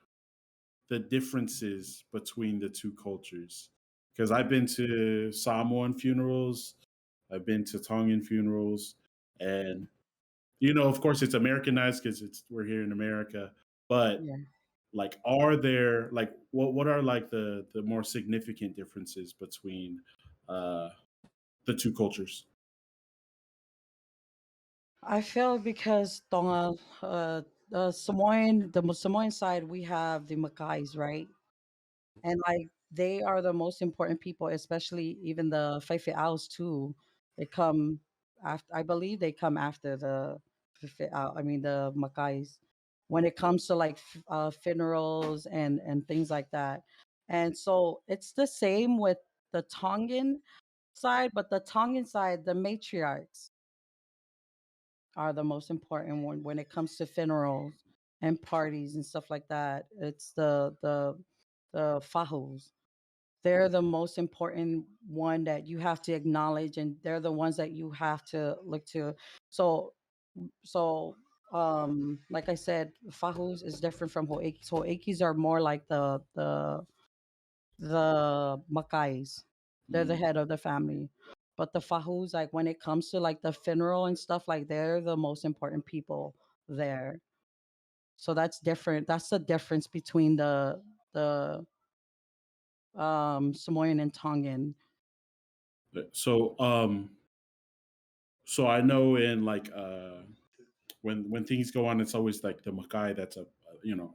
A: the differences between the two cultures? Because I've been to Samoan funerals, I've been to Tongan funerals, and of course, it's Americanized because it's we're here in America. But
D: Yeah.
A: like, are there like what are like the more significant differences between uh, the two cultures?
D: I feel because Tonga, the Samoan side, we have the Macais, right? And like they are the most important people, especially even the Owls too. They come after, I believe they come after the I mean the Macais when it comes to like funerals and things like that. And so it's the same with the Tongan side, but the Tongan side, the matriarchs are the most important one when it comes to funerals and parties and stuff like that. It's the fahos. They're the most important one that you have to acknowledge, and they're the ones that you have to look to. So so like I said, fahos is different from hoekis. Hoekis are more like the Macais. They're the
A: Mm.
D: head of the family. But the Fahus, like when it comes to like the funeral and stuff, like they're the most important people there. So that's different. That's the difference between the Samoan and Tongan.
A: So so I know in like when things go on, it's always like the Makai that's up,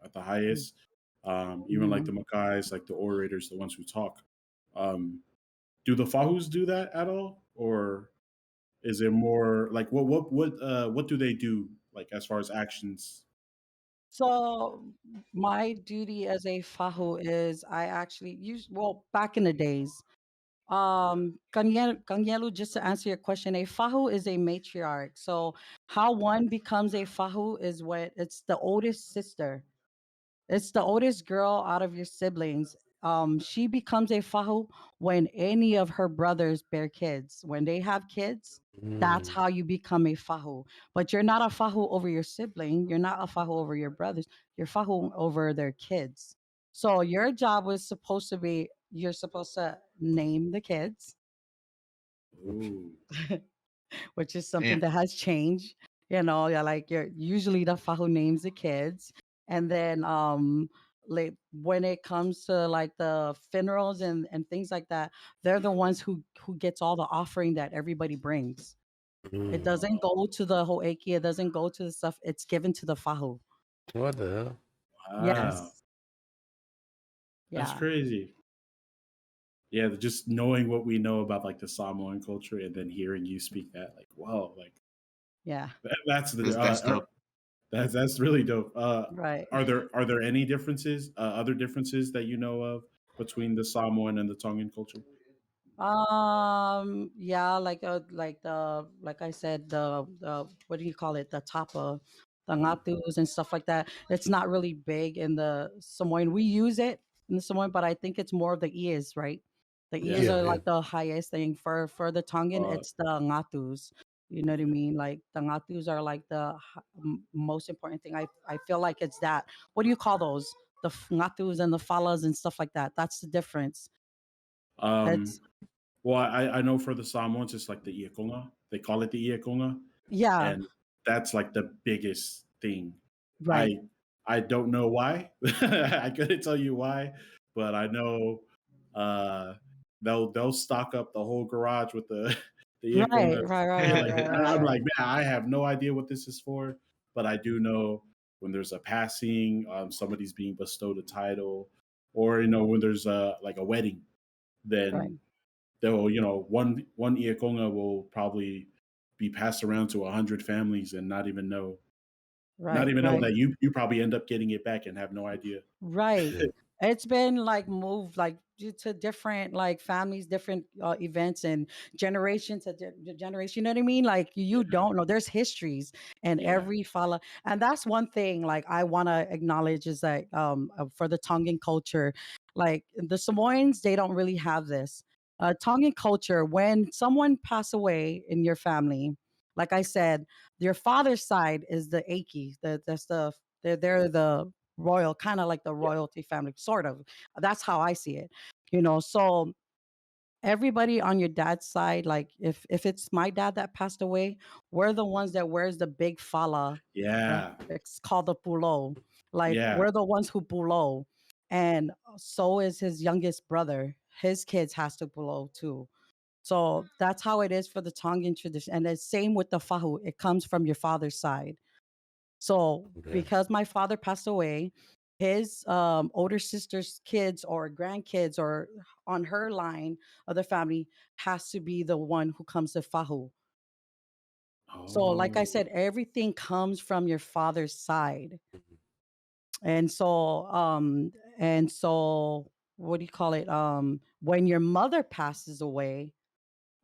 A: at the highest. Even like
D: Mm-hmm.
A: the Makais, like the orators, the ones who talk. Um, do the Fahus do that at all, or is it more like what do they do like as far as actions?
D: So my duty as a Fahu is I actually use back in the days. Kanyelu, just to answer your question, a Fahu is a matriarch. So how one becomes a Fahu is when it's the oldest sister. It's the oldest girl out of your siblings. She becomes a fahu when any of her brothers bear kids. When they have kids, that's
B: Mm.
D: how you become a fahu. But you're not a fahu over your sibling. You're not a fahu over your brothers. You're fahu over their kids. So your job was supposed to be you're supposed to name the kids,
A: Ooh.
D: which is
C: Yeah.
D: something that has changed. Yeah, like you're usually the fahu names the kids, and then like when it comes to like the funerals and things like that, they're the ones who gets all the offering that everybody brings. It
B: Mm.
D: doesn't go to the hoeki. It doesn't go to the stuff. It's given to the fahu.
B: What the hell?
A: Wow,
D: Yes.
A: that's
D: Yeah.
A: crazy. Yeah, just knowing what we know about like the Samoan culture and then hearing you speak that, like, wow, like
D: Yeah.
A: that's the
C: That's dope.
A: that's really dope.
D: Right.
A: Are there any differences, other differences that you know of between the Samoan and the Tongan culture?
D: Yeah, like the like I said, the what do you call it? The tapa, the
A: Mm.
D: ngatus and stuff like that. It's not really big in the Samoan. We use it in the Samoan, but I think it's more of the ears, right? The
A: Yeah.
D: ears
B: Yeah,
D: are
B: yeah.
D: like the highest thing for the Tongan.
A: Uh,
D: It's the ngatus. You know what I mean? Like the ngatus are like the most important thing. I feel like it's that. What do you call those? The ngatus and the falas and stuff like that. That's the difference.
A: um,
D: It's
A: well, I know for the Samoans, it's like the Iakonga. They call it the Iakonga,
D: yeah,
A: and that's like the biggest thing.
D: right.
A: I I don't know why. I couldn't tell you why, but I know uh, they'll stock up the whole garage with the the
D: Right,
A: Iakongas.
D: right, right,
A: And
D: right,
A: like
D: right,
A: I'm
D: right,
A: like, man, I have no idea what this is for, but I do know when there's a passing, somebody's being bestowed a title, or when there's like a wedding,
D: right,
A: then they'll one Iakonga will probably be passed around to 100 families and not
D: right,
A: even know
D: right.
A: that you probably end up getting it back and have no idea.
D: Right. It's been like moved like due to different like families, different events and generation to generation. You know what I mean? Like you
A: Yeah,
D: don't know. There's histories and
A: yeah.
D: every follow. And that's one thing like I want to acknowledge is that for the Tongan culture, Like the Samoans, they don't really have this. Tongan culture, when someone pass away in your family, like I said, your father's side is the Aki. That's the they're the royal, kind of like the
A: Yeah.
D: royalty family, sort of. That's how I see it. So everybody on your dad's side, like if it's my dad that passed away, we're the ones that wears the big fala.
A: Yeah.
D: It's called the pulo. Like
A: Yeah.
D: we're the ones who pulo, and so is his youngest brother. His kids has to pulo too. So that's how it is for the Tongan tradition, and the same with the fahu. It comes from your father's side. So
B: Okay.
D: because my father passed away, his older sister's kids or grandkids or on her line of the family has to be the one who comes to fahu. So like I
A: Oh,
D: said, everything comes from your father's side.
B: Mhm.
D: And so what do you call it? When your mother passes away,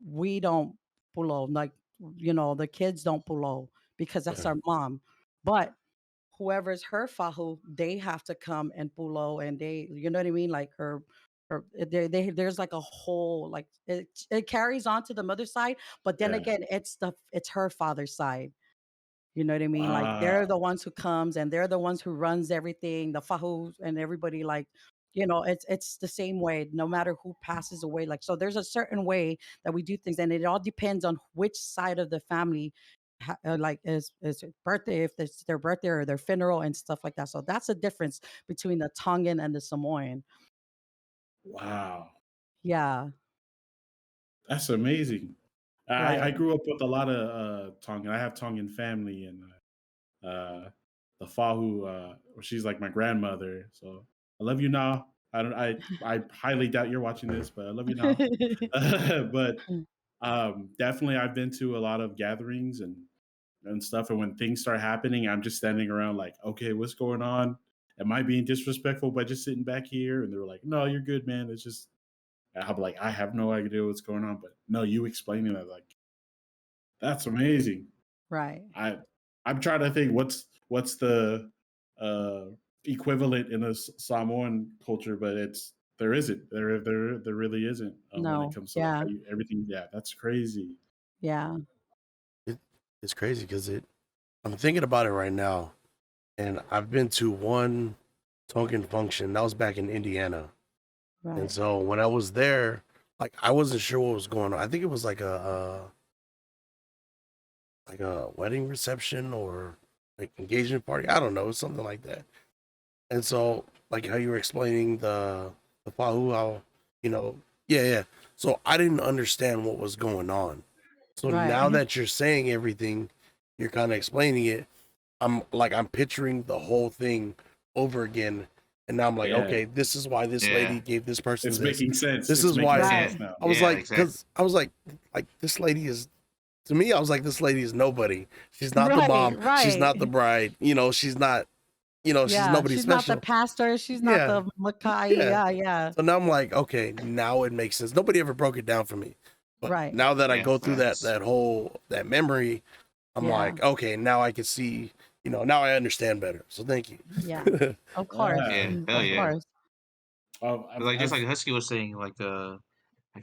D: we don't pulo. Like, the kids don't pulo because that's
B: Okay.
D: our mom. But whoever's her fahu, they have to come and pulo, and you know what I mean? Like there's like a whole, like it carries on to the mother's side, but then
A: yeah.
D: again, it's her father's side. You know what I mean? Like they're
A: Wow.
D: the ones who comes and they're the ones who runs everything, the fahus and everybody. Like, it's the same way, no matter who passes away. Like, so there's a certain way that we do things, and it all depends on which side of the family, like is it birthday, if it's their birthday or their funeral and stuff like that. So that's the difference between the Tongan and the Samoan.
A: Wow.
D: Yeah,
A: That's amazing. I
D: right.
A: grew up with a lot of Tongan. I have Tongan family, and the Fahu, she's like my grandmother. So I love you now. I don't. I highly doubt you're watching this, but I love you now. But definitely, I've been to a lot of gatherings and stuff. And when things start happening, I'm just standing around like, okay, what's going on? Am I being disrespectful by just sitting back here? And they were like, no, you're good, man. It's just, I'm like, I have no idea what's going on. But no, you explaining that, like, that's amazing.
D: Right.
A: I I'm trying to think what's the uh, equivalent in a Samoan culture, but there isn't. There really isn't when it
D: No.
A: comes to like
D: Yeah.
A: how everything. Yeah, that's crazy.
D: Yeah.
B: It, it's crazy because I'm thinking about it right now, and I've been to one Tonkin function that was back in Indiana, and
D: Right.
B: so when I was there, like I wasn't sure what was going on. I think it was like a wedding reception or like engagement party. I don't know, something like that. And so, like how you were explaining the Pahu, how you know, yeah, yeah. So I didn't understand what was going on. So
D: Right.
B: now that you're saying everything, you're kind of explaining it. I'm picturing the whole thing over again, and now I'm like,
A: Yeah,
B: okay, this is why this
C: Yeah.
B: lady gave this person
A: it's
B: this.
A: making sense.
B: This
A: It's
B: is
A: making
B: why
D: Right.
A: sense now.
B: I was
C: Yeah,
B: like,
C: exactly.
B: because I was like this lady is to me. I was like, this lady is nobody. She's not the
D: Right.
B: mom. She's
D: Right.
B: not the bride. She's not. She's
D: Yeah,
B: nobody
D: she's not the
B: special.
D: pastor. She's not
B: Yeah,
D: the Makai.
B: yeah.
D: Yeah, yeah.
B: So now I'm like, okay, now it makes sense. Nobody ever broke it down for me, but
D: Right.
B: now that I
C: Yeah,
B: go through
C: facts.
B: that memory, I'm
D: Yeah.
B: like, okay, now I can see. Now I understand better. So thank you.
D: Yeah. Of course.
A: Yeah.
C: Yeah, hell
D: Of
C: yeah.
D: course.
C: But like just like Husky was saying, like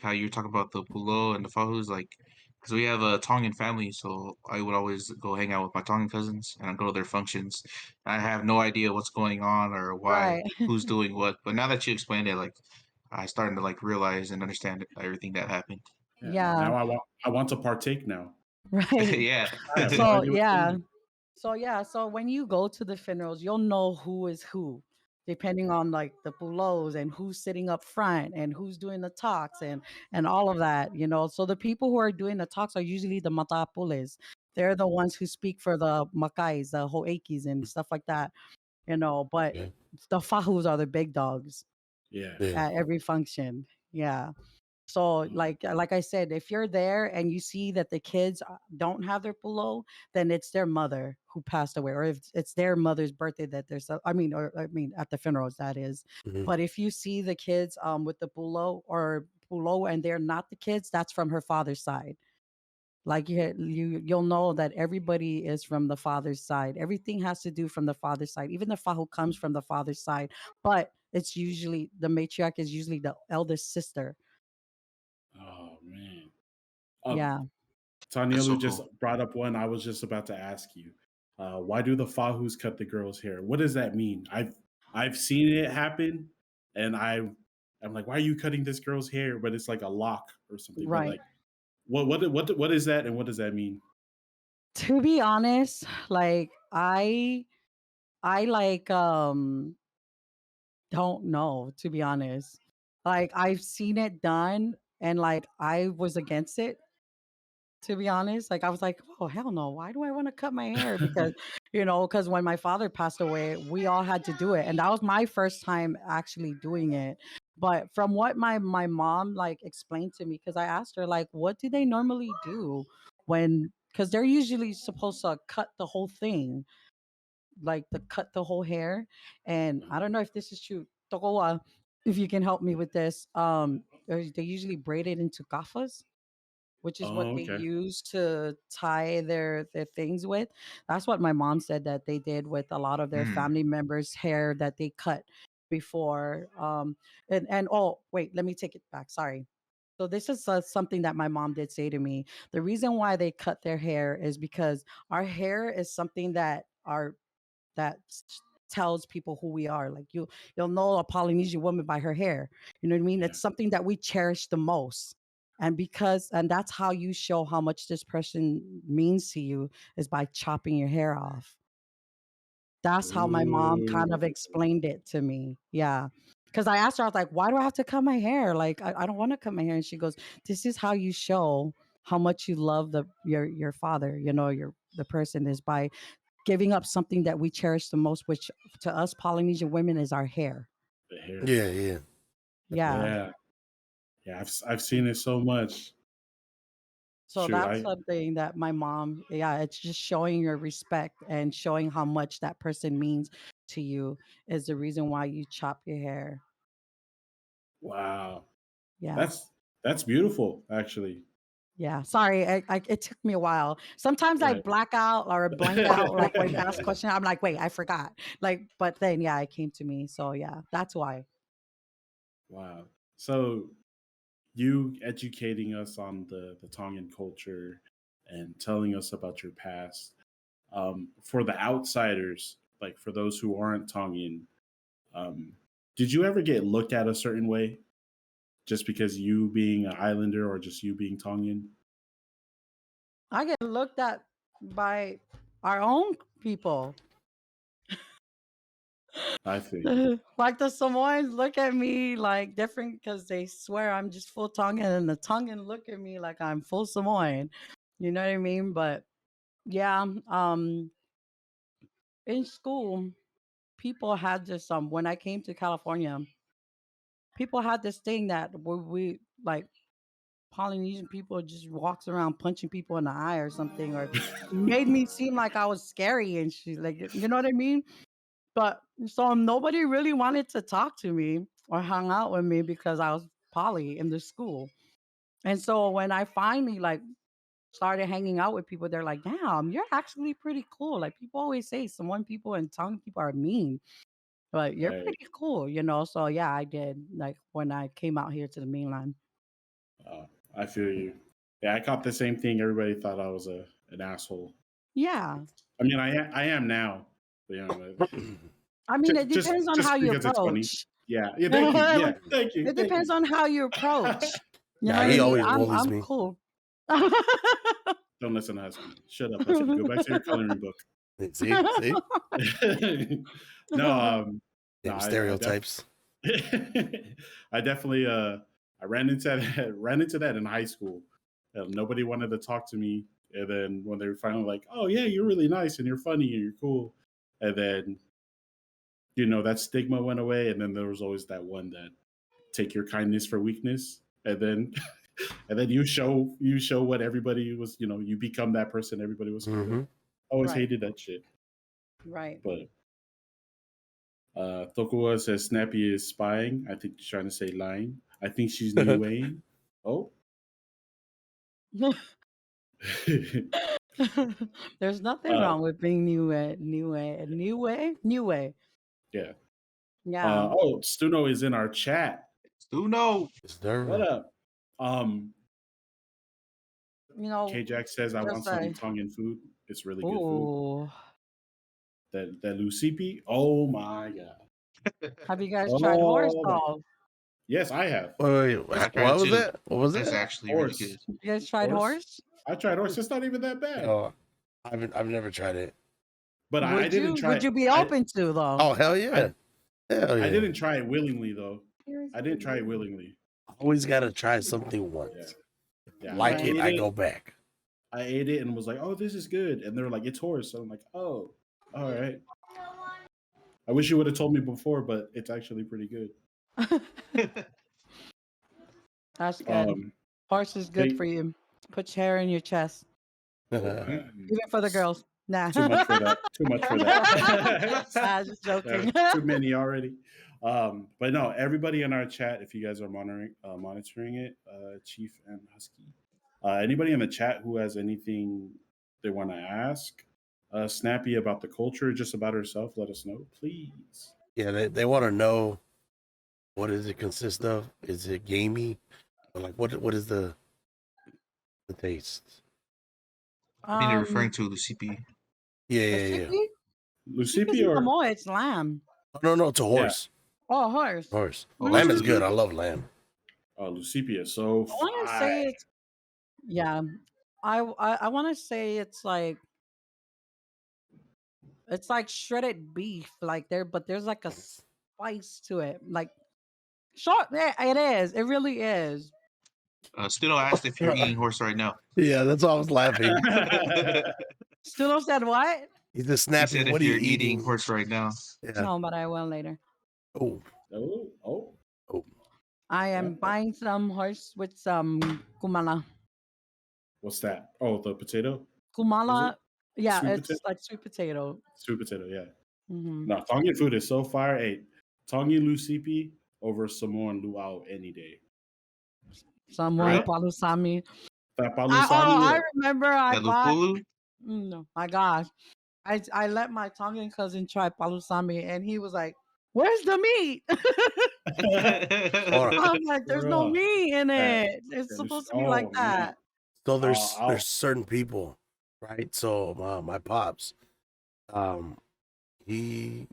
C: how you talk about the pulo and the fahus, like because we have a Tongan family, so I would always go hang out with my Tongan cousins and I go to their functions. I have no idea what's going on or why,
D: Right.
C: who's doing what. But now that you explained it, like I starting to like realize and understand everything that happened.
A: Yeah.
D: Yeah.
A: Now I want to partake now.
D: Right.
C: Yeah.
A: I have no
D: So
A: idea what's going
D: yeah.
A: on.
D: So when you go to the funerals, you'll know who is who, depending on like the pulos and who's sitting up front and who's doing the talks and all of that. So the people who are doing the talks are usually the matapules. They're the ones who speak for the makais, the hoekis and stuff like that. But
B: Yeah,
D: the fahus are the big dogs
A: Yeah.
B: yeah.
D: at every function. Yeah. So
A: Um,
D: like I said, if you're there and you see that the kids don't have their pulo, then it's their mother who passed away, or if it's their mother's birthday that there's, I mean, at the funerals that is.
B: Mhm.
D: But if you see the kids with the pulo and they're not the kids, that's from her father's side. Like you'll know that everybody is from the father's side. Everything has to do from the father's side. Even the fahu comes from the father's side, but it's usually the matriarch is usually the eldest sister.
A: Oh man.
D: Yeah.
C: That's
A: Tanielu
C: so
A: just
C: cool.
A: brought up one I was just about to ask you. Why do the Fahus cut the girl's hair? What does that mean? I've seen it happen, and I'm like, why are you cutting this girl's hair? But it's like a lock or something. But
D: Right.
A: like, what is that, and what does that mean?
D: To be honest, like I like don't know, to be honest. Like I've seen it done and like I was against it, to be honest. Like I was like, oh hell no, why do I want to cut my hair? Because because when my father passed away, we all had to do it. And that was my first time actually doing it. But from what my mom like explained to me, because I asked her, like, what do they normally do when because they're usually supposed to cut the whole thing, like to cut the whole hair. And I don't know if this is true. Tokowa, if you can help me with this. They usually braid it into kafas, which is what
A: Oh,
D: they
A: okay.
D: use to tie their things with. That's what my mom said that they did with a lot of their
C: Mm.
D: family members' hair that they cut before. And oh wait, let me take it back. Sorry. So this is something that my mom did say to me. The reason why they cut their hair is because our hair is something that tells people who we are. Like you'll know a Polynesian woman by her hair. You know what I mean?
A: Yeah.
D: It's something that we cherish the most. And that's how you show how much this person means to you is by chopping your hair off. That's how my mom kind
A: Ooh,
D: of explained it to me. Yeah. Because I asked her, I was like, why do I have to cut my hair? Like, I don't want to cut my hair. And she goes, this is how you show how much you love your father, the person is by giving up something that we cherish the most, which to us Polynesian women is our hair.
A: the hair.
B: Yeah, yeah.
D: Yeah.
A: Yeah, yeah. I've seen it so much.
D: So
A: Shoot,
D: that's
A: I
D: something that my mom, yeah, it's just showing your respect and showing how much that person means to you is the reason why you chop your hair.
A: wow.
D: Yeah.
A: That's beautiful, actually.
D: Yeah. Sorry, it took me a while. Sometimes I
A: Right.
D: black out or blank out, like when you ask questions, I'm like, wait, I forgot. Like, but then yeah, it came to me. So yeah, that's why.
A: Wow. So you educating us on the Tongan culture and telling us about your past. For the outsiders, like for those who aren't Tongan, um, did you ever get looked at a certain way just because you being an islander or just you being Tongan?
D: I get looked at by our own people.
A: I feel you.
D: Like the Samoans look at me like different because they swear I'm just full Tongan, and the Tongan look at me like I'm full Samoan. You know what I mean? But yeah, in school, people had this. When I came to California, people had this thing that we like Polynesian people just walks around punching people in the eye or something, or made me seem like I was scary and she like you know what I mean? But so nobody really wanted to talk to me or hung out with me because I was poly in the school. And so when I finally like started hanging out with people, they're like, "Damn, you're actually pretty cool." Like people always say, Samoan people and Tongan people are mean, but you're
A: Right.
D: pretty cool. So yeah, I did. Like when I came out here to the mainland.
A: Uh, I feel you. Yeah, I caught the same thing. Everybody thought I was an asshole.
D: Yeah,
A: I mean, I am now. But,
D: I mean, it
A: just
D: depends on how
A: just
D: you
A: because it's funny.
D: approach.
A: Yeah. Yeah. Thank you. Yeah.
D: It
A: Thank
D: depends
A: you.
D: on how you approach. You know
B: Nah,
D: what I
B: he
A: Right.
D: mean?
B: always
A: Right.
B: bullies
D: I'm
B: me.
D: cool.
A: Don't listen to Husky. Shut up, Husky. Go back to your coloring book.
B: See, see,
A: No, no,
B: them stereotypes.
A: I definitely, I ran into that, ran into that in high school. Nobody wanted to talk to me, and then when they were finally like, "Oh yeah, you're really nice and you're funny and you're cool," and then that stigma went away, and then there was always that one that take your kindness for weakness, and then and then you show what everybody was, you become that person everybody was scared of.
B: Mm-hmm.
A: Always
D: Right,
A: hated that shit.
D: right.
A: But Tokuwa says Snappy is spying. I think she's trying to say lying. I think she's New Wayne. Oh.
D: There's nothing
A: uh,
D: wrong with being new way, new way, new way, new way.
A: yeah.
D: Yeah.
A: Oh, Stuno is in our chat.
C: Stuno.
B: Is there?
A: What up?
D: You know,
A: K Jack says I want
D: just
A: some
D: say,
A: Tongan food. It's really good food.
D: ooh.
A: That Lucipi. Oh my god.
D: Have you guys tried horse
A: Oh my.
D: dog?
A: Yes, I have.
B: Wait,
C: I tried
B: what
C: it
B: was
C: too.
B: that? What was
C: That's
B: that?
C: actually really
A: Horse.
C: good.
D: You guys tried
A: Horse.
D: horse?
A: I tried horse. It's not even that bad.
B: Oh, I've never tried it.
A: But I didn't try
D: Would
A: it.
D: you be open to though?
B: Oh hell yeah, hell yeah!
A: I didn't try it willingly though. I didn't try it willingly.
B: Always gotta try something once.
A: Yeah.
B: Like
D: Okay.
B: it, I go back.
A: I ate it and was like, "Oh, this is good." And they were like, "It's horse." So I'm like, "Oh, all right." I wish you would have told me before, but it's actually pretty good.
D: That's good. Horse is good
A: they-
D: for you. Put your hair in your chest. Even for the girls. Nah.
A: Too much for that. Too much for that.
D: I was just joking.
A: Too many already. But no, everybody in our chat, if you guys are monitoring it, Chief and Husky. Anybody in the chat who has anything they want to ask Snappy about the culture, just about herself, let us know, please.
B: Yeah, they want to know what does it consist of? Is it gamey? Or like what is the taste?
C: I mean, you're referring to Lucipi.
B: Yeah.
A: Lucipi or
D: Samoa, it's lamb.
B: Oh, no, it's a horse.
D: Oh, horse.
B: Horse.
C: Oh,
B: Lamb is
C: Lucipi.
B: good. I love lamb.
A: Lucipi is so
D: I want to
A: fire.
D: say it's, yeah. I want to say it's like shredded beef, like but there's like a spice to it, like short. Yeah, it is. It really is.
C: Stuno asked if you're eating horse right now.
B: Yeah, that's why I was laughing.
D: Stuno said what?
B: He's just
C: He
B: snapping.
C: said
B: What
C: if
B: are you
C: you're eating
B: eating?
C: horse right now.
B: Yeah.
D: No, but I will later.
B: Oh.
D: I am buying some horse with some kumala.
A: What's that? Oh, the potato?
D: Kumala. Yeah,
A: Sweet
D: it's
A: potato?
D: like sweet potato.
A: Sweet potato, yeah.
D: Hmm.
A: No, Tongan food is so fire. Hey, Tongan Lucipi over Samoan luau any day.
D: Someone
A: Right.
D: palusami.
A: That
D: I remember I
C: That
D: bought.
C: Lupulu?
D: No, my gosh. I let my Tongan cousin try palusami and he was like, "Where's the meat?" I'm like, "There's no
A: Bruh.
D: meat in
A: That-
D: it. It's
A: that
D: supposed
A: is-
D: to be like
A: oh, man.
D: that."
B: So
A: I'll-
B: there's certain people, right? So my pops, the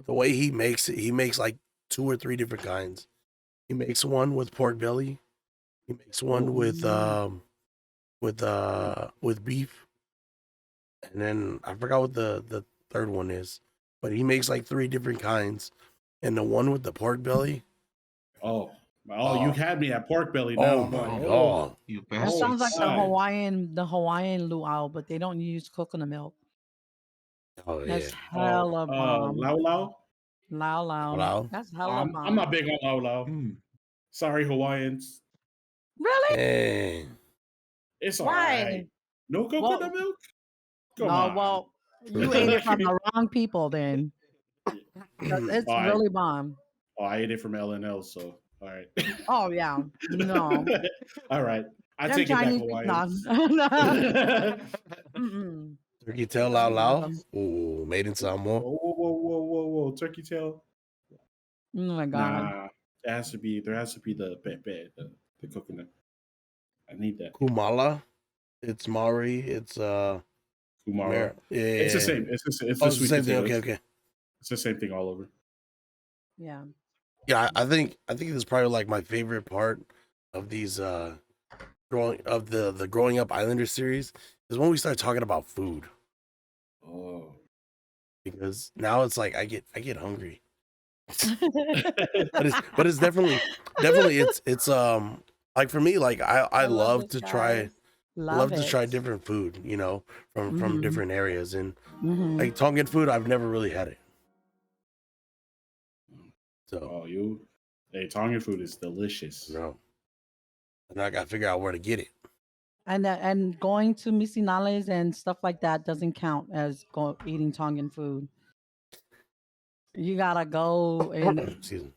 B: way he makes it, he makes like 2 or 3 different kinds. He makes one with pork belly. He makes one with beef, and then I forgot what the third one is, but he makes like 3 different kinds. And the one with the pork belly,
A: Oh, you had me at pork belly now.
B: oh
A: I'm
B: my
A: like,
B: god,
C: You
D: That
C: bastard.
D: sounds like
A: God.
D: the Hawaiian luau, but they don't use coconut milk.
B: oh yeah,
D: That's hella bomb.
A: Lau Lau?
D: Lao lao.
B: Lao?
D: That's hella bomb.
A: I'm not big on Lau Lau. Sorry, Hawaiians.
D: Really?
B: dang.
A: It's all
D: Why?
A: right. No coconut milk? Come
D: No,
A: on.
D: well, you ate it from the wrong people then. 'Cause it's
A: All right.
D: really bomb.
A: Oh, I ate it from LNL, so all right.
D: Oh yeah. No.
A: All right. I
D: Them
A: take it back,
D: Chinese
A: Hawaiians.
D: Mm-mm.
B: Turkey tail lao lao. Ooh, made in Samoa.
A: Whoa. Turkey tail.
D: Oh my god.
A: Nah. There has to be the pepe, the coconut. I need that.
B: Kumala. It's Maori. It's
A: Kumara.
B: yeah.
A: It's the same. It's
B: Oh,
A: the
B: it's the
A: sweet
B: same thing.
A: potatoes.
B: Okay.
A: It's the same thing all over.
D: Yeah.
B: Yeah, I think this is probably like my favorite part of these the growing up Islander series is when we start talking about food.
A: Oh.
B: Because now it's like I get hungry. but it's definitely it's like for me, like I love
D: it,
B: to
D: guys.
B: try love to
D: it.
B: try different food, you know, from
D: Mhm.
B: different areas. And
D: Mhm.
B: like Tongan food, I've never really had it. So
A: hey, Tongan food is delicious.
B: no. And I gotta figure out where to get it.
D: And going to misinales and stuff like that doesn't count as eating Tongan food. You gotta go and
B: Excuse me.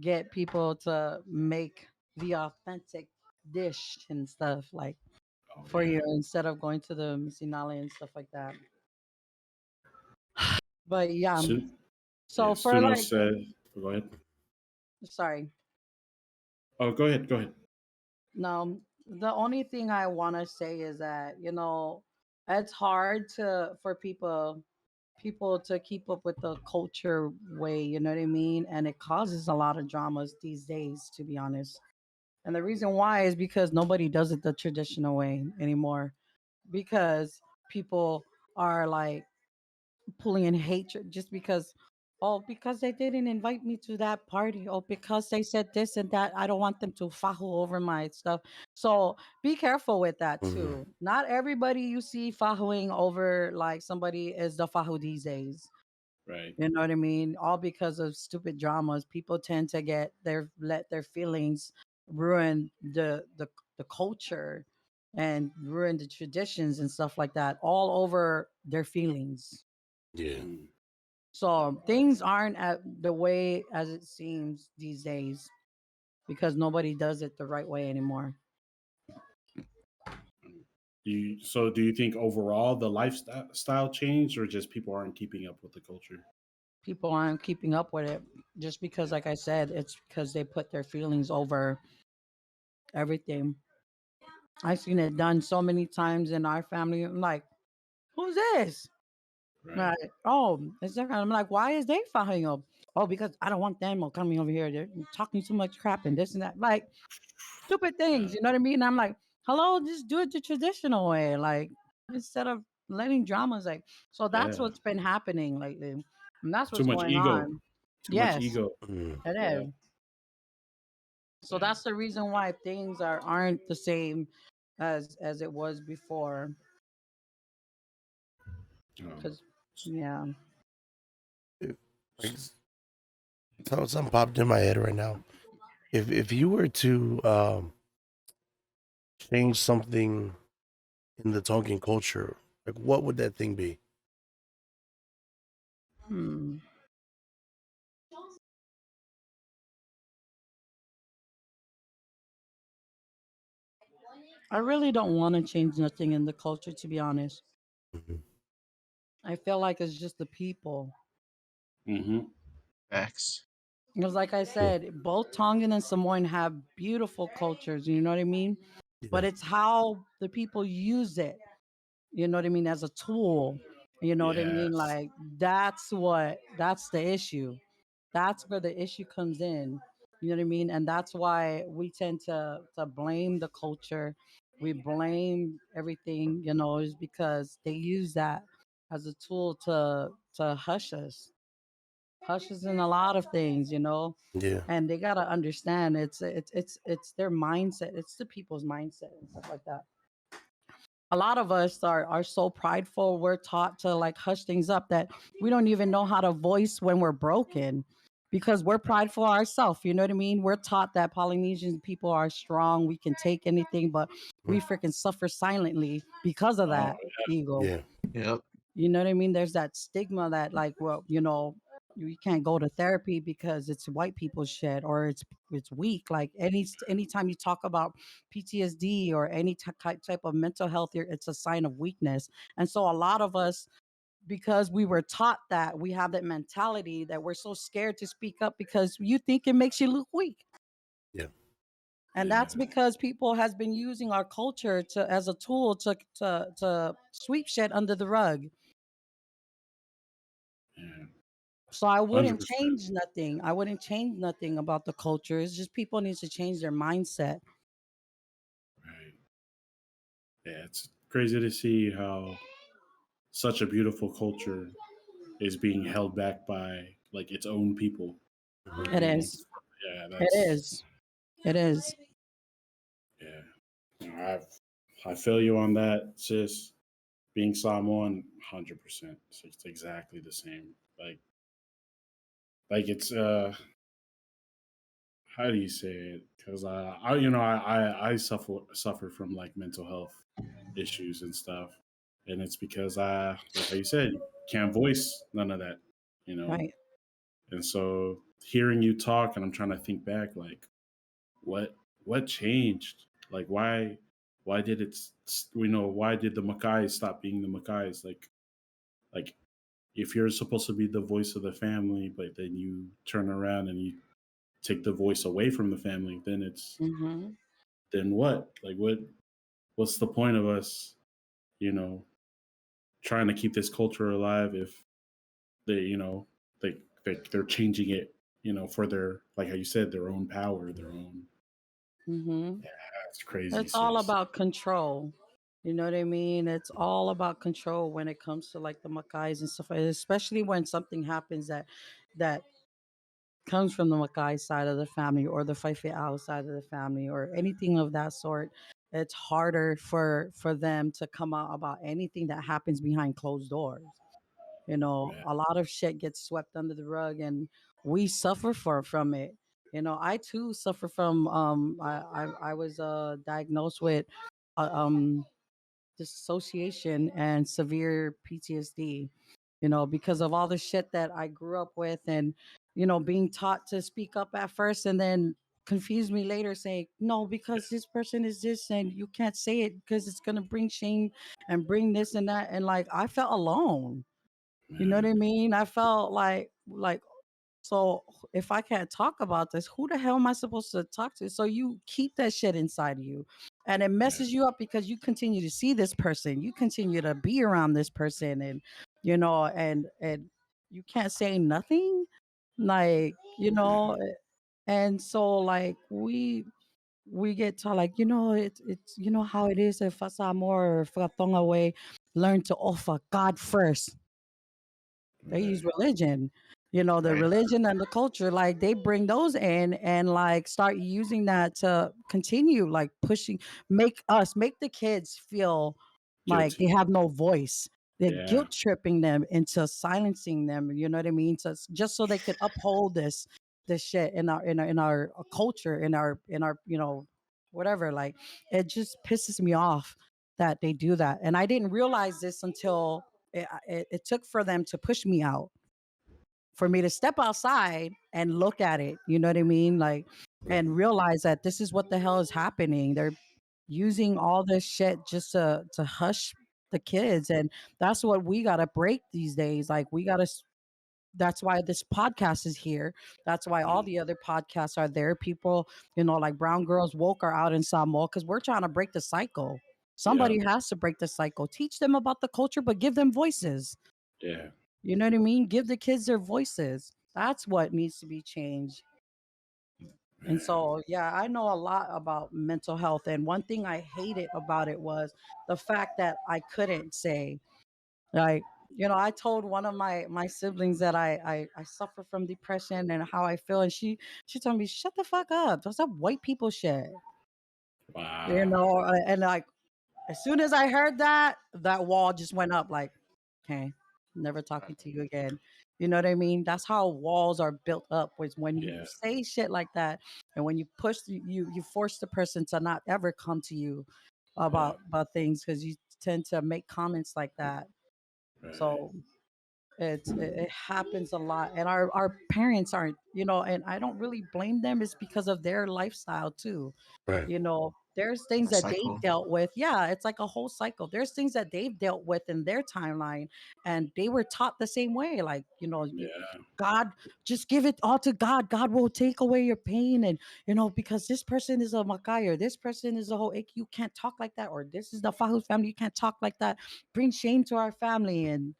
D: get people to make the authentic dish and stuff like for you instead of going to the misinale and stuff like that. But yeah, So
A: Yeah,
D: for
A: Suno
D: like,
A: said, go ahead.
D: sorry,
A: Oh, go ahead. Go ahead.
D: no, the only thing I want to say is that, it's hard to for people to keep up with the culture way, you know what I mean? And it causes a lot of dramas these days, to be honest. And the reason why is because nobody does it the traditional way anymore. Because people are like pulling in hatred just because, oh, because they didn't invite me to that party, oh, because they said this and that, I don't want them to fahu over my stuff. So be careful with that
B: Mhm.
D: too. Not everybody you see fahuing over like somebody is the fahu these days.
A: Right.
D: You know what I mean? All because of stupid dramas. People tend to let their feelings ruin the culture and ruin the traditions and stuff like that all over their feelings.
B: Yeah.
A: Mm.
D: So things aren't at the way as it seems these days because nobody does it the right way anymore.
A: Do you think overall the lifestyle changed, or just people aren't keeping up with the culture?
D: People aren't keeping up with it just because,
A: Yeah.
D: like I said, it's because they put their feelings over everything. I've seen it done so many times in our family. I'm like, who's this?
A: Right.
D: Like, oh, it's their I'm like, why is they following up? Oh, because I don't want them or coming over here. They're talking too much crap and this and that. Like stupid things,
A: Yeah.
D: you know what I mean? And I'm like, hello, just do it the traditional way. Like instead of letting dramas like so that's
A: Yeah.
D: what's been happening lately. And that's
A: Too
D: what's
A: much
D: going
A: ego.
D: on.
A: Too much
D: Yes,
A: ego.
B: Mm.
D: it
A: Yeah.
D: is. So
A: Yeah.
D: that's the reason why things aren't the same as it was before.
A: Um,
D: Cause yeah.
B: If- Like something popped in my head right now. If you were to change something in the Tongan culture, like what would that thing be?
D: Hmm. I really don't want to change nothing in the culture, to be honest.
B: Mhm.
D: I feel like it's just the people.
A: mm-hmm.
C: Facts.
D: Because, like I
B: Yeah.
D: said, both Tongan and Samoan have beautiful cultures. You know what I mean?
B: Yeah.
D: But it's how the people use it. You know what I mean? As a tool. You know what I mean?
A: Yes.
D: Like that's the issue. That's where the issue comes in. You know what I mean? And that's why we tend to blame the culture. We blame everything, is because they use that as a tool to hush us in a lot of things,
B: Yeah.
D: and they gotta understand it's their mindset, it's the people's mindset and stuff like that. A lot of us are so prideful. We're taught to like hush things up that we don't even know how to voice when we're broken because we're prideful ourselves. You know what I mean? We're taught that Polynesian people are strong. We can take anything, but we
B: Mm.
D: freaking suffer silently because of
A: Oh,
D: that ego.
B: Yeah.
C: Yep.
D: You know what I mean? There's that stigma that like, well, you can't go to therapy because it's white people's shit or it's weak. Like anytime you talk about PTSD or any type of mental health, it's a sign of weakness. And so a lot of us, because we were taught that, we have that mentality that we're so scared to speak up because you think it makes you look weak.
B: Yeah.
D: And that's
A: yeah.
D: because people has been using our culture to as a tool to sweep shit under the rug.
A: Yeah.
D: So I
A: Hundred
D: wouldn't
A: percent.
D: change nothing. I wouldn't change nothing about the culture. It's just people need to change their mindset.
A: Right. Yeah. It's crazy to see how such a beautiful culture is being held back by like its own people.
B: Mhm.
D: It
A: You know.
D: is.
A: Yeah.
D: It
A: That's
D: is. It is.
A: yeah. I feel you on that, sis. Being Samoan, 100%. It's exactly the same. Like it's how do you say it? Because I suffer from like mental health issues and stuff, and it's because I like how you said can't voice none of that, you know.
D: Right.
A: And so hearing you talk, and I'm trying to think back, like what changed? Like why did why did the Mackays stop being the Mackays? Like if you're supposed to be the voice of the family, but then you turn around and you take the voice away from the family, then
D: Mm-hmm.
A: then what? Like what's the point of us, you know, trying to keep this culture alive if they, they're changing it, for their, like how you said, their own power, their own.
D: Mm-hmm.
A: Yeah, it's crazy,
D: It's all
A: sis.
D: about control. You know what I mean? It's all about control when it comes to like the Macais and stuff, especially when something happens that comes from the Mackay side of the family or the Fife side of the family or anything of that sort. It's harder for them to come out about anything that happens behind closed doors. You know,
A: Yeah,
D: a lot of shit gets swept under the rug, and we suffer from it. You know, I too suffer from. I was diagnosed with dissociation and severe PTSD, because of all the shit that I grew up with and, being taught to speak up at first and then confuse me later saying, no, because this person is this and you can't say it because it's going to bring shame and bring this and that. And like, I felt alone. You know what
A: yeah,
D: I mean? I felt like, so if I can't talk about this, who the hell am I supposed to talk to? So you keep that shit inside of you. And it
A: yeah,
D: messes you up because you continue to see this person. You continue to be around this person and and you can't say nothing. Like,
A: yeah,
D: and so like we get taught like, it's how it is if more Tonga way, learn to offer God first. They use
A: right,
D: religion, the
C: Right.
D: religion and the culture, like they bring those in and like start using that to continue like pushing, make the kids feel like they
A: guilty.
D: have no voice. They're
A: Yeah,
D: guilt tripping them into silencing them, you know what I mean? So just so they could uphold this shit in our culture, in our whatever. Like it just pisses me off that they do that. And I didn't realize this until it took for them to push me out, for me to step outside and look at it. You know what I mean? Like,
B: right,
D: and realize that this is what the hell is happening. They're using all this shit just to hush the kids, and that's what we gotta break these days. Like, we gotta. That's why this podcast is here. That's why all
A: yeah,
D: the other podcasts are there. People, like Brown Girls Woke are out in Samoa because we're trying to break the cycle.
A: yeah,
D: Somebody has to break the cycle. Teach them about the culture, but give them voices.
A: yeah,
D: You know what I mean? Give the kids their voices. That's what needs to be changed. And
A: man,
D: so, yeah, I know a lot about mental health. And one thing I hated about it was the fact that I couldn't say, like, I told one of my siblings that I suffer from depression and how I feel, and she told me, "Shut the fuck up. That's some white people shit."
A: wow,
D: And like as soon as I heard that, that wall just went up like, okay, never talking to you again. You know what I mean? That's how walls are built up, was when you
A: yeah,
D: say shit like that and when you push you force the person to not ever come to you
A: yeah,
D: about things because you tend to make comments like that.
A: right,
D: So it happens a lot, and our parents aren't, and I don't really blame them. It's because of their lifestyle too.
B: right,
D: There's things
C: A
D: that they
C: cycle.
D: dealt with. Yeah, it's like a whole cycle. There's things that they've dealt with in their timeline, and they were taught the same way. Like,
A: yeah,
D: God, just give it all to God. God will take away your pain, and because this person is a Makai, or this person is a whole, you can't talk like that, or this is the Fahu family, you can't talk like that. Bring shame to our family, and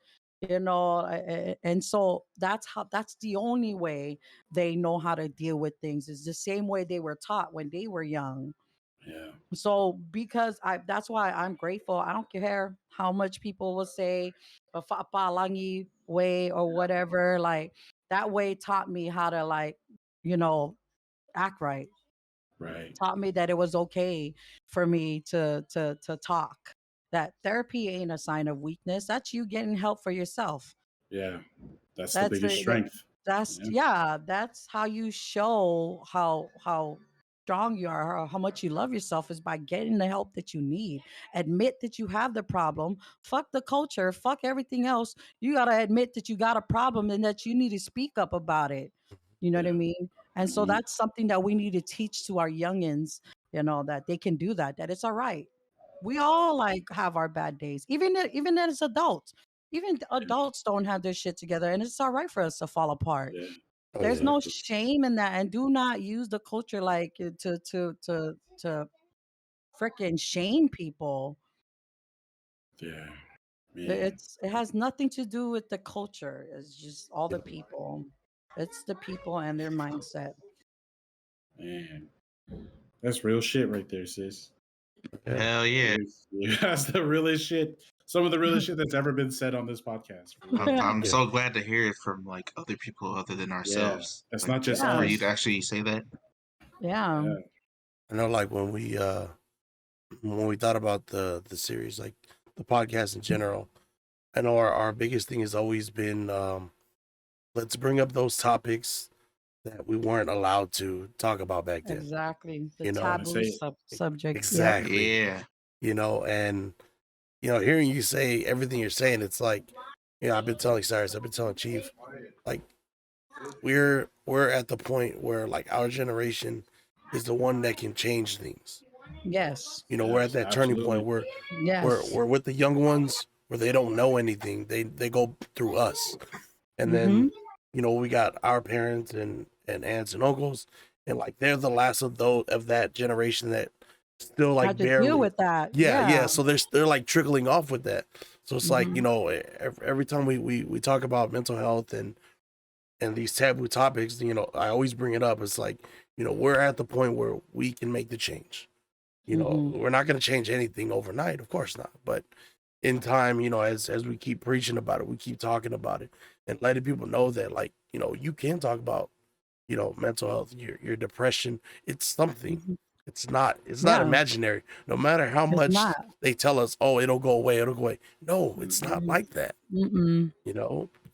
D: and so that's the only way they know how to deal with things, is the same way they were taught when they were young.
A: yeah,
D: So because that's why I'm grateful. I don't care how much people will say a palangi way or whatever. Like, that way taught me how to, like, you know act right.
A: right,
D: Taught me that it was okay for me to talk. That therapy ain't a sign of weakness. That's you getting help for yourself.
A: yeah. That's the
D: That's
A: biggest
D: the
A: strength.
D: that's
A: Yeah,
D: yeah, that's how you show how strong you are, or how much you love yourself, is by getting the help that you need. Admit that you have the problem. Fuck the culture, fuck everything else. You got to admit that you got a problem and that you need to speak up about it. You know what I
A: yeah,
D: mean? And so
A: mhm,
D: that's something that we need to teach to our youngins, that they can do that, that it's all right. We all like have our bad days, even as adults. Even adults don't have their shit together, and it's all right for us to fall apart.
A: Yeah.
B: Oh
D: There's
B: yeah.
D: no
A: Exactly.
D: shame in that, and do not use the culture like to freaking shame people.
A: Yeah. Man.
D: It has nothing to do with the culture. It's just all the people. It's the people and their mindset.
A: Man. That's real shit right there, sis.
B: Yeah.
C: Hell yeah.
A: Yeah, that's the realest shit. Some of the realest shit that's ever been said on this podcast. For real.
C: I'm
B: Yeah.
C: so glad to hear it from like other people other than
A: Yeah.
C: ourselves.
A: It's
C: Like
A: not just
C: for
D: Yeah,
C: you to
A: us.
C: actually say that.
D: yeah,
A: Yeah.
B: I know, like when we thought about the series, like the podcast in general, I know our biggest thing has always been let's bring up those topics that we weren't allowed to talk about back then.
D: exactly. The
B: You know,
A: I
D: taboo
A: say
D: subjects. Yep.
B: exactly.
C: Yeah.
B: You know, and hearing you say everything you're saying, it's like, I've been telling Cyrus, I've been telling Chief, like we're at the point where like our generation is the one that can change things.
D: Yes.
B: We're at
A: yes,
B: that turning point
A: absolutely.
B: where
D: Yes.
B: we're with the young ones where they don't know anything. They go through us. And
D: Mm-hmm.
B: then, we got our parents and aunts and uncles, and like they're the last of that generation that still
D: Had
B: like
D: to deal
B: barely.
D: with that.
B: Yeah,
D: Yeah.
B: yeah. So they're like trickling off with that. So it's like,
D: Mm-hmm.
B: every time we talk about mental health and these taboo topics, I always bring it up. It's like, we're at the point where we can make the change.
D: Mm-hmm.
B: We're not going to change anything overnight, of course not. But in time, as we keep preaching about it, we keep talking about it and letting people know that, like, you can talk about, mental health, your depression. It's something.
D: Mm-hmm.
B: It's not
D: Yeah.
B: imaginary. No matter how
D: It's
B: much
D: not.
B: they tell us, oh, it'll go away, it'll go away. No, it's not
D: Mm-mm.
B: like that,
D: Mm-mm.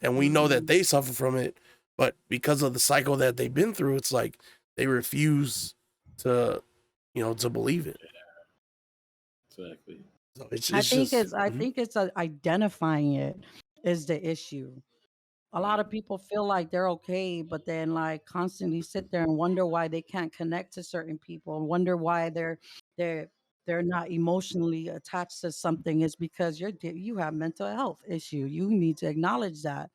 B: and we know that
D: Mm-mm.
B: they suffer from it, but because of the cycle that they've been through, it's like they refuse to, to believe it.
A: Exactly.
B: So it's
D: I
B: it's
D: think
B: just
D: it's I think it's identifying it is the issue. A lot of people feel like they're okay, but then like constantly sit there and wonder why they can't connect to certain people, and wonder why they're they're not emotionally attached to something. Is because you have mental health issue. You need to acknowledge that,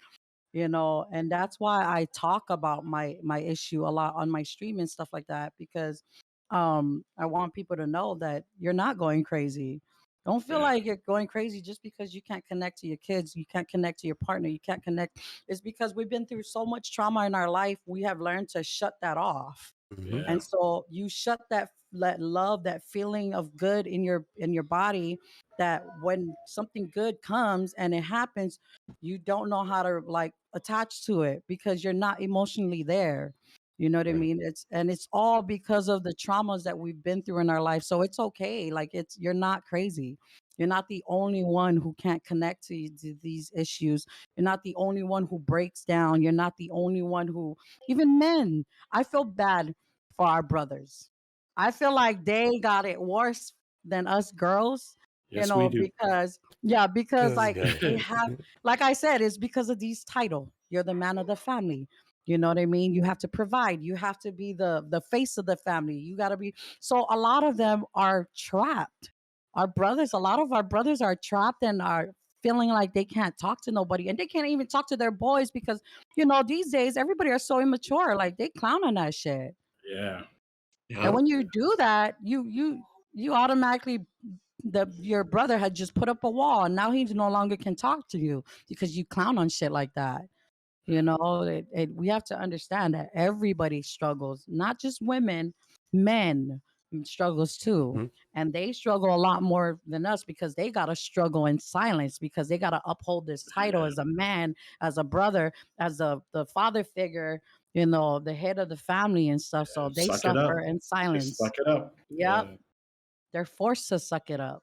D: and that's why I talk about my issue a lot on my stream and stuff like that, because I want people to know that you're not going crazy. Don't feel
A: Yeah.
D: like you're going crazy just because you can't connect to your kids, you can't connect to your partner, you can't connect. It's because we've been through so much trauma in our life, we have learned to shut that off.
B: mhm.
A: Yeah.
D: And so you shut that love, that feeling of good in your body, that when something good comes and it happens, you don't know how to like attach to it because you're not emotionally there. You know what I
B: Right.
D: mean? It's all because of the traumas that we've been through in our life. So it's okay. Like you're not crazy. You're not the only one who can't connect to these issues. You're not the only one who breaks down. You're not the only one who, even men. I feel bad for our brothers. I feel like they got it worse than us girls,
A: Yes, we do.
D: because yeah, because
B: This
D: like
B: guy.
D: they have, like I said, it's because of these title. You're the man of the family. You know what I mean? You have to provide. You have to be the face of the family. You got to be. So a lot of them are trapped. Our brothers, a lot of our brothers are trapped and are feeling like they can't talk to nobody, and they can't even talk to their boys because these days everybody are so immature. Like they clown on that shit.
A: Yeah.
D: And
C: Yep.
D: when you do that, you automatically, your brother had just put up a wall and now he no longer can talk to you because you clown on shit like that. We have to understand that everybody struggles, not just women, men struggles too.
B: Mhm.
D: And they struggle a lot more than us because they got to struggle in silence because they got to uphold this title
A: Yeah.
D: as a man, as a brother, as the father figure, the head of the family and stuff. So they
A: Suck it
D: suffer
A: up.
D: in
A: They
D: silence.
A: suck it up.
D: Yep.
A: Yeah.
D: They're forced to suck it up.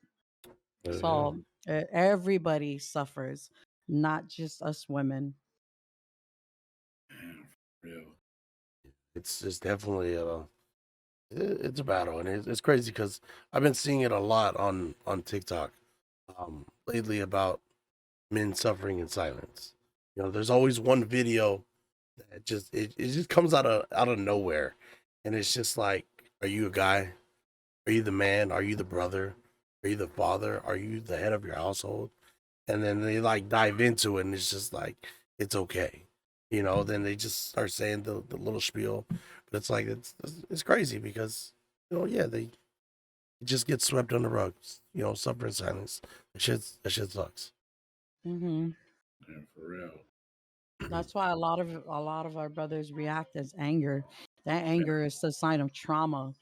B: Yeah.
D: So everybody suffers, not just us women.
A: Yeah, for real.
B: It's definitely it's a battle, and it's crazy because I've been seeing it a lot on TikTok lately about men suffering in silence. There's always one video that it just comes out of nowhere, and it's just like, are you a guy? Are you the man? Are you the brother? Are you the father? Are you the head of your household? and then they like dive into it, and it's just like it's okay, Then they just start saying the little spiel, but it's like it's crazy because yeah, they just get swept under the rug, suffer in silence. That shit sucks.
D: Hmm.
A: Yeah, for real.
D: That's why a lot of our brothers react as anger. That
A: Yeah,
D: anger is a sign of trauma.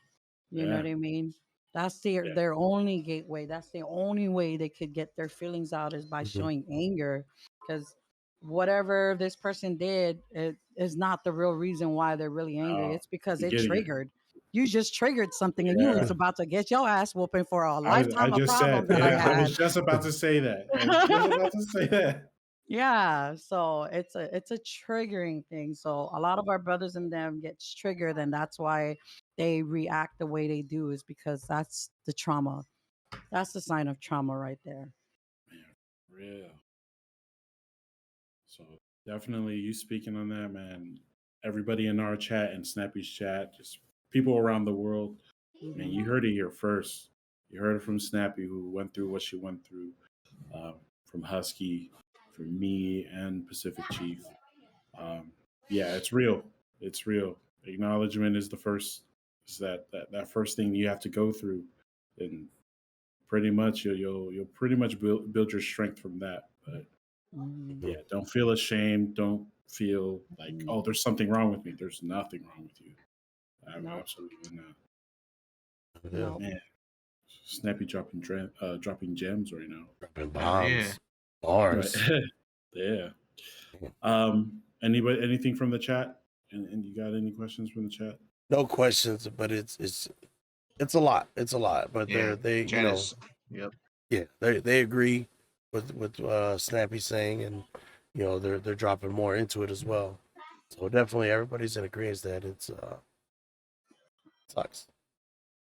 D: You know
A: yeah,
D: what I mean? That's their only gateway. That's the only way they could get their feelings out is by
B: Mhm.
D: showing anger. Because whatever this person did, it is not the real reason why they're really angry.
A: oh,
D: It's because
A: I'm
D: it
A: getting you.
D: triggered. You just triggered something, and you was
A: Yeah,
D: about to get your ass whooping for a
A: I
D: lifetime of
A: just said,
D: problems that I
A: I
D: had.
A: was just about to say that. I was just about to say that.
D: Yeah, so it's a triggering thing. So a lot of our brothers and them gets triggered, and that's why they react the way they do. Is because that's the trauma. That's the sign of trauma right there.
A: Man, real. So definitely you speaking on that, man. Everybody in our chat and Snappy's chat, just people around the world, man,
D: Hmm.
A: you heard it here first. You heard it from Snappy, who went through what she went through, uh, from Husky, from me and Pacific Chief. Um, yeah, it's real. It's real. Acknowledgement is the first. Is that first thing you have to go through, and pretty much you'll pretty much build your strength from that. But
D: Hmm.
A: yeah, don't feel ashamed. Don't feel like,
D: Hmm.
A: oh, there's something wrong with me. There's nothing wrong with you.
D: Nope.
A: Absolutely not.
B: Yeah,
D: Nope.
A: Man, Snappy dropping gems right now.
B: dropping
C: Yeah.
B: bombs,
A: Right.
B: bars.
A: Yeah.
B: Yeah.
A: Anybody, anything from the chat? And you got any questions from the chat?
B: No questions, but it's a lot. It's a lot, but
C: Yeah.
B: they
C: Chat is. Yep.
B: yeah, they agree with Snappy saying, and they're dropping more into it as well. So definitely everybody's in agreement that it's sucks.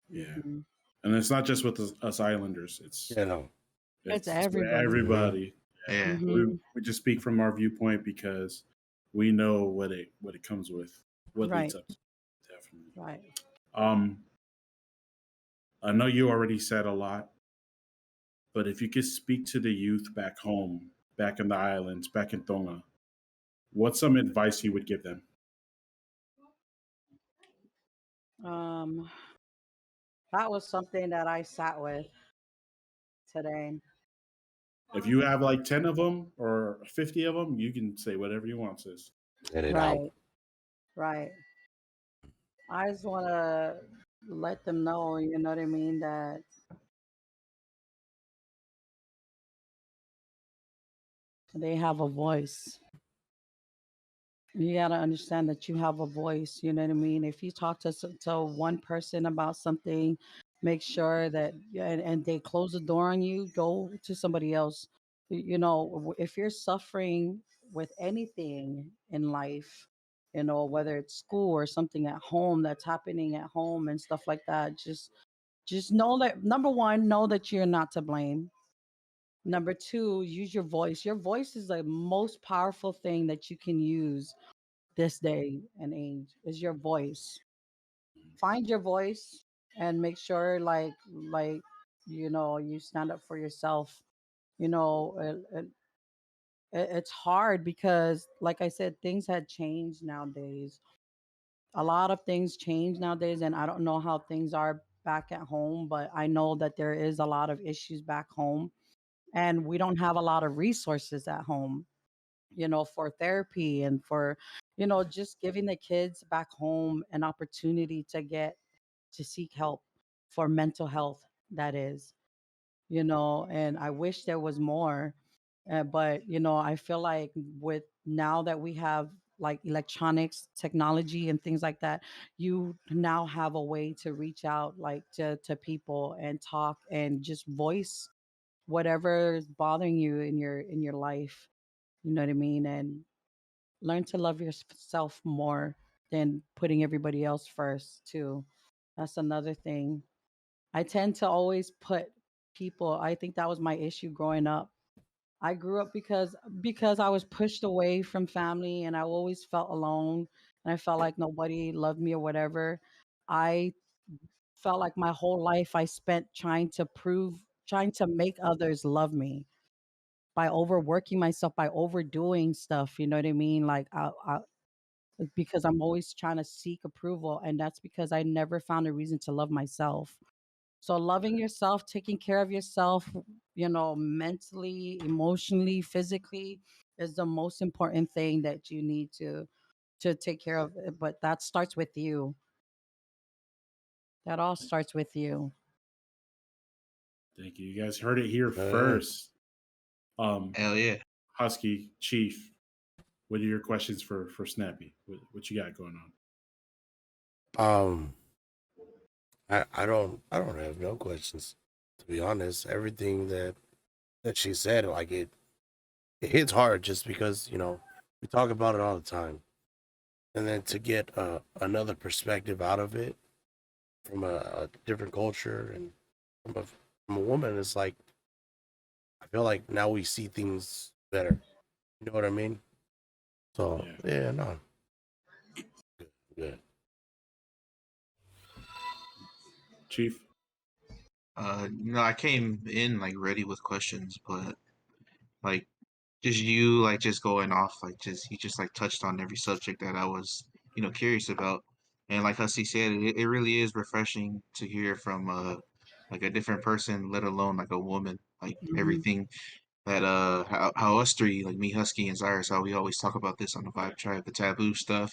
A: Yeah.
D: Hmm.
A: And it's not just with us Islanders. It's
B: No.
D: It's
A: it's with
D: everybody.
B: Hmm.
A: everybody.
C: Yeah.
A: We
D: Hmm.
A: we just speak from our viewpoint because we know what it comes with, what leads
D: Right.
A: up to. Definitely.
D: Right.
A: Um, I know you already said a lot, but if you could speak to the youth back home, back in the islands, back in Tonga, what's some advice you would give them?
D: Um, that was something that I sat with today.
A: If you have like 10 of them or 50 of them, you can say whatever you want, sis.
B: Get it out.
D: Right. Right. I just want to let them know, you know what I mean, that they have a voice. You got to understand that you have a voice, you know what I mean? If you talk to one person about something, make sure that, yeah, and they close the door on you, go to somebody else. If you're suffering with anything in life, whether it's school or something at home that's happening at home and stuff like that, just know that, number one, know that you're not to blame. Number two, use your voice. Your voice is the most powerful thing that you can use this day and age, is your voice. Find your voice and make sure, like you stand up for yourself. You know, it's hard because, like I said, things had changed nowadays. A lot of things change nowadays, and I don't know how things are back at home, but I know that there is a lot of issues back home, and we don't have a lot of resources at home, for therapy and for, just giving the kids back home an opportunity to seek help for mental health, that is, and I wish there was more. But, I feel like with now that we have like electronics technology and things like that, you now have a way to reach out, like to people and talk and just voice whatever is bothering you in your life. You know what I mean? And learn to love yourself more than putting everybody else first too. That's another thing. I tend to always put people, I think that was my issue growing up. I grew up because I was pushed away from family, and I always felt alone, and I felt like nobody loved me or whatever. I felt like my whole life I spent trying to make others love me. by overworking myself, by overdoing stuff. You know what I mean? Like because I'm always trying to seek approval, and that's because I never found a reason to love myself. So loving yourself, taking care of yourself, mentally, emotionally, physically is the most important thing that you need to take care of. But that starts with you. That all starts with you.
A: Thank you. You guys heard it here
B: Uh,
A: first. Um,
C: Hell yeah.
A: Husky Chief, what are your questions for Snappy? What you got going on?
B: um, I don't have no questions. To be honest, everything that she said, like it hits hard just because we talk about it all the time, and then to get another perspective out of it from a different culture and from a woman, it's like I feel like now we see things better. You know what I mean? So
A: Yeah.
B: yeah, no, good, good.
A: Chief?
C: No, I came in like ready with questions, but like just you like just going off like just you just like touched on every subject that I was curious about, and like Hussey said, it really is refreshing to hear from like a different person, let alone like a woman. Like
D: Hmm.
C: everything that how us three, like me, Husky, and Cyrus, how we always talk about this on the Vibe Tribe, the taboo stuff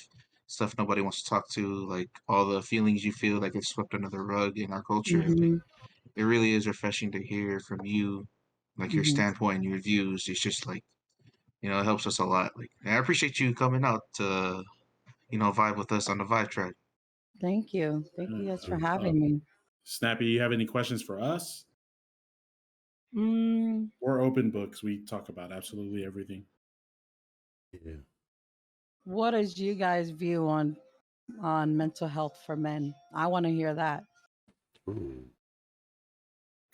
C: nobody wants to talk to, like all the feelings you feel like it's swept under the rug in our culture. Like
D: Hmm.
C: it really is refreshing to hear from you, like your
D: Hmm.
C: standpoint and your views. It's just like it helps us a lot. Like, and I appreciate you coming out to vibe with us on the Vibe Tribe.
D: Thank you. Thank
A: Yeah.
D: you guys for
A: Uh,
D: having me.
A: Snappy, you have any questions for us?
D: Mm,
A: We're open books. We talk about absolutely everything.
B: Yeah.
D: what is you guys' view on mental health for men? I want to hear that.
B: Ooh.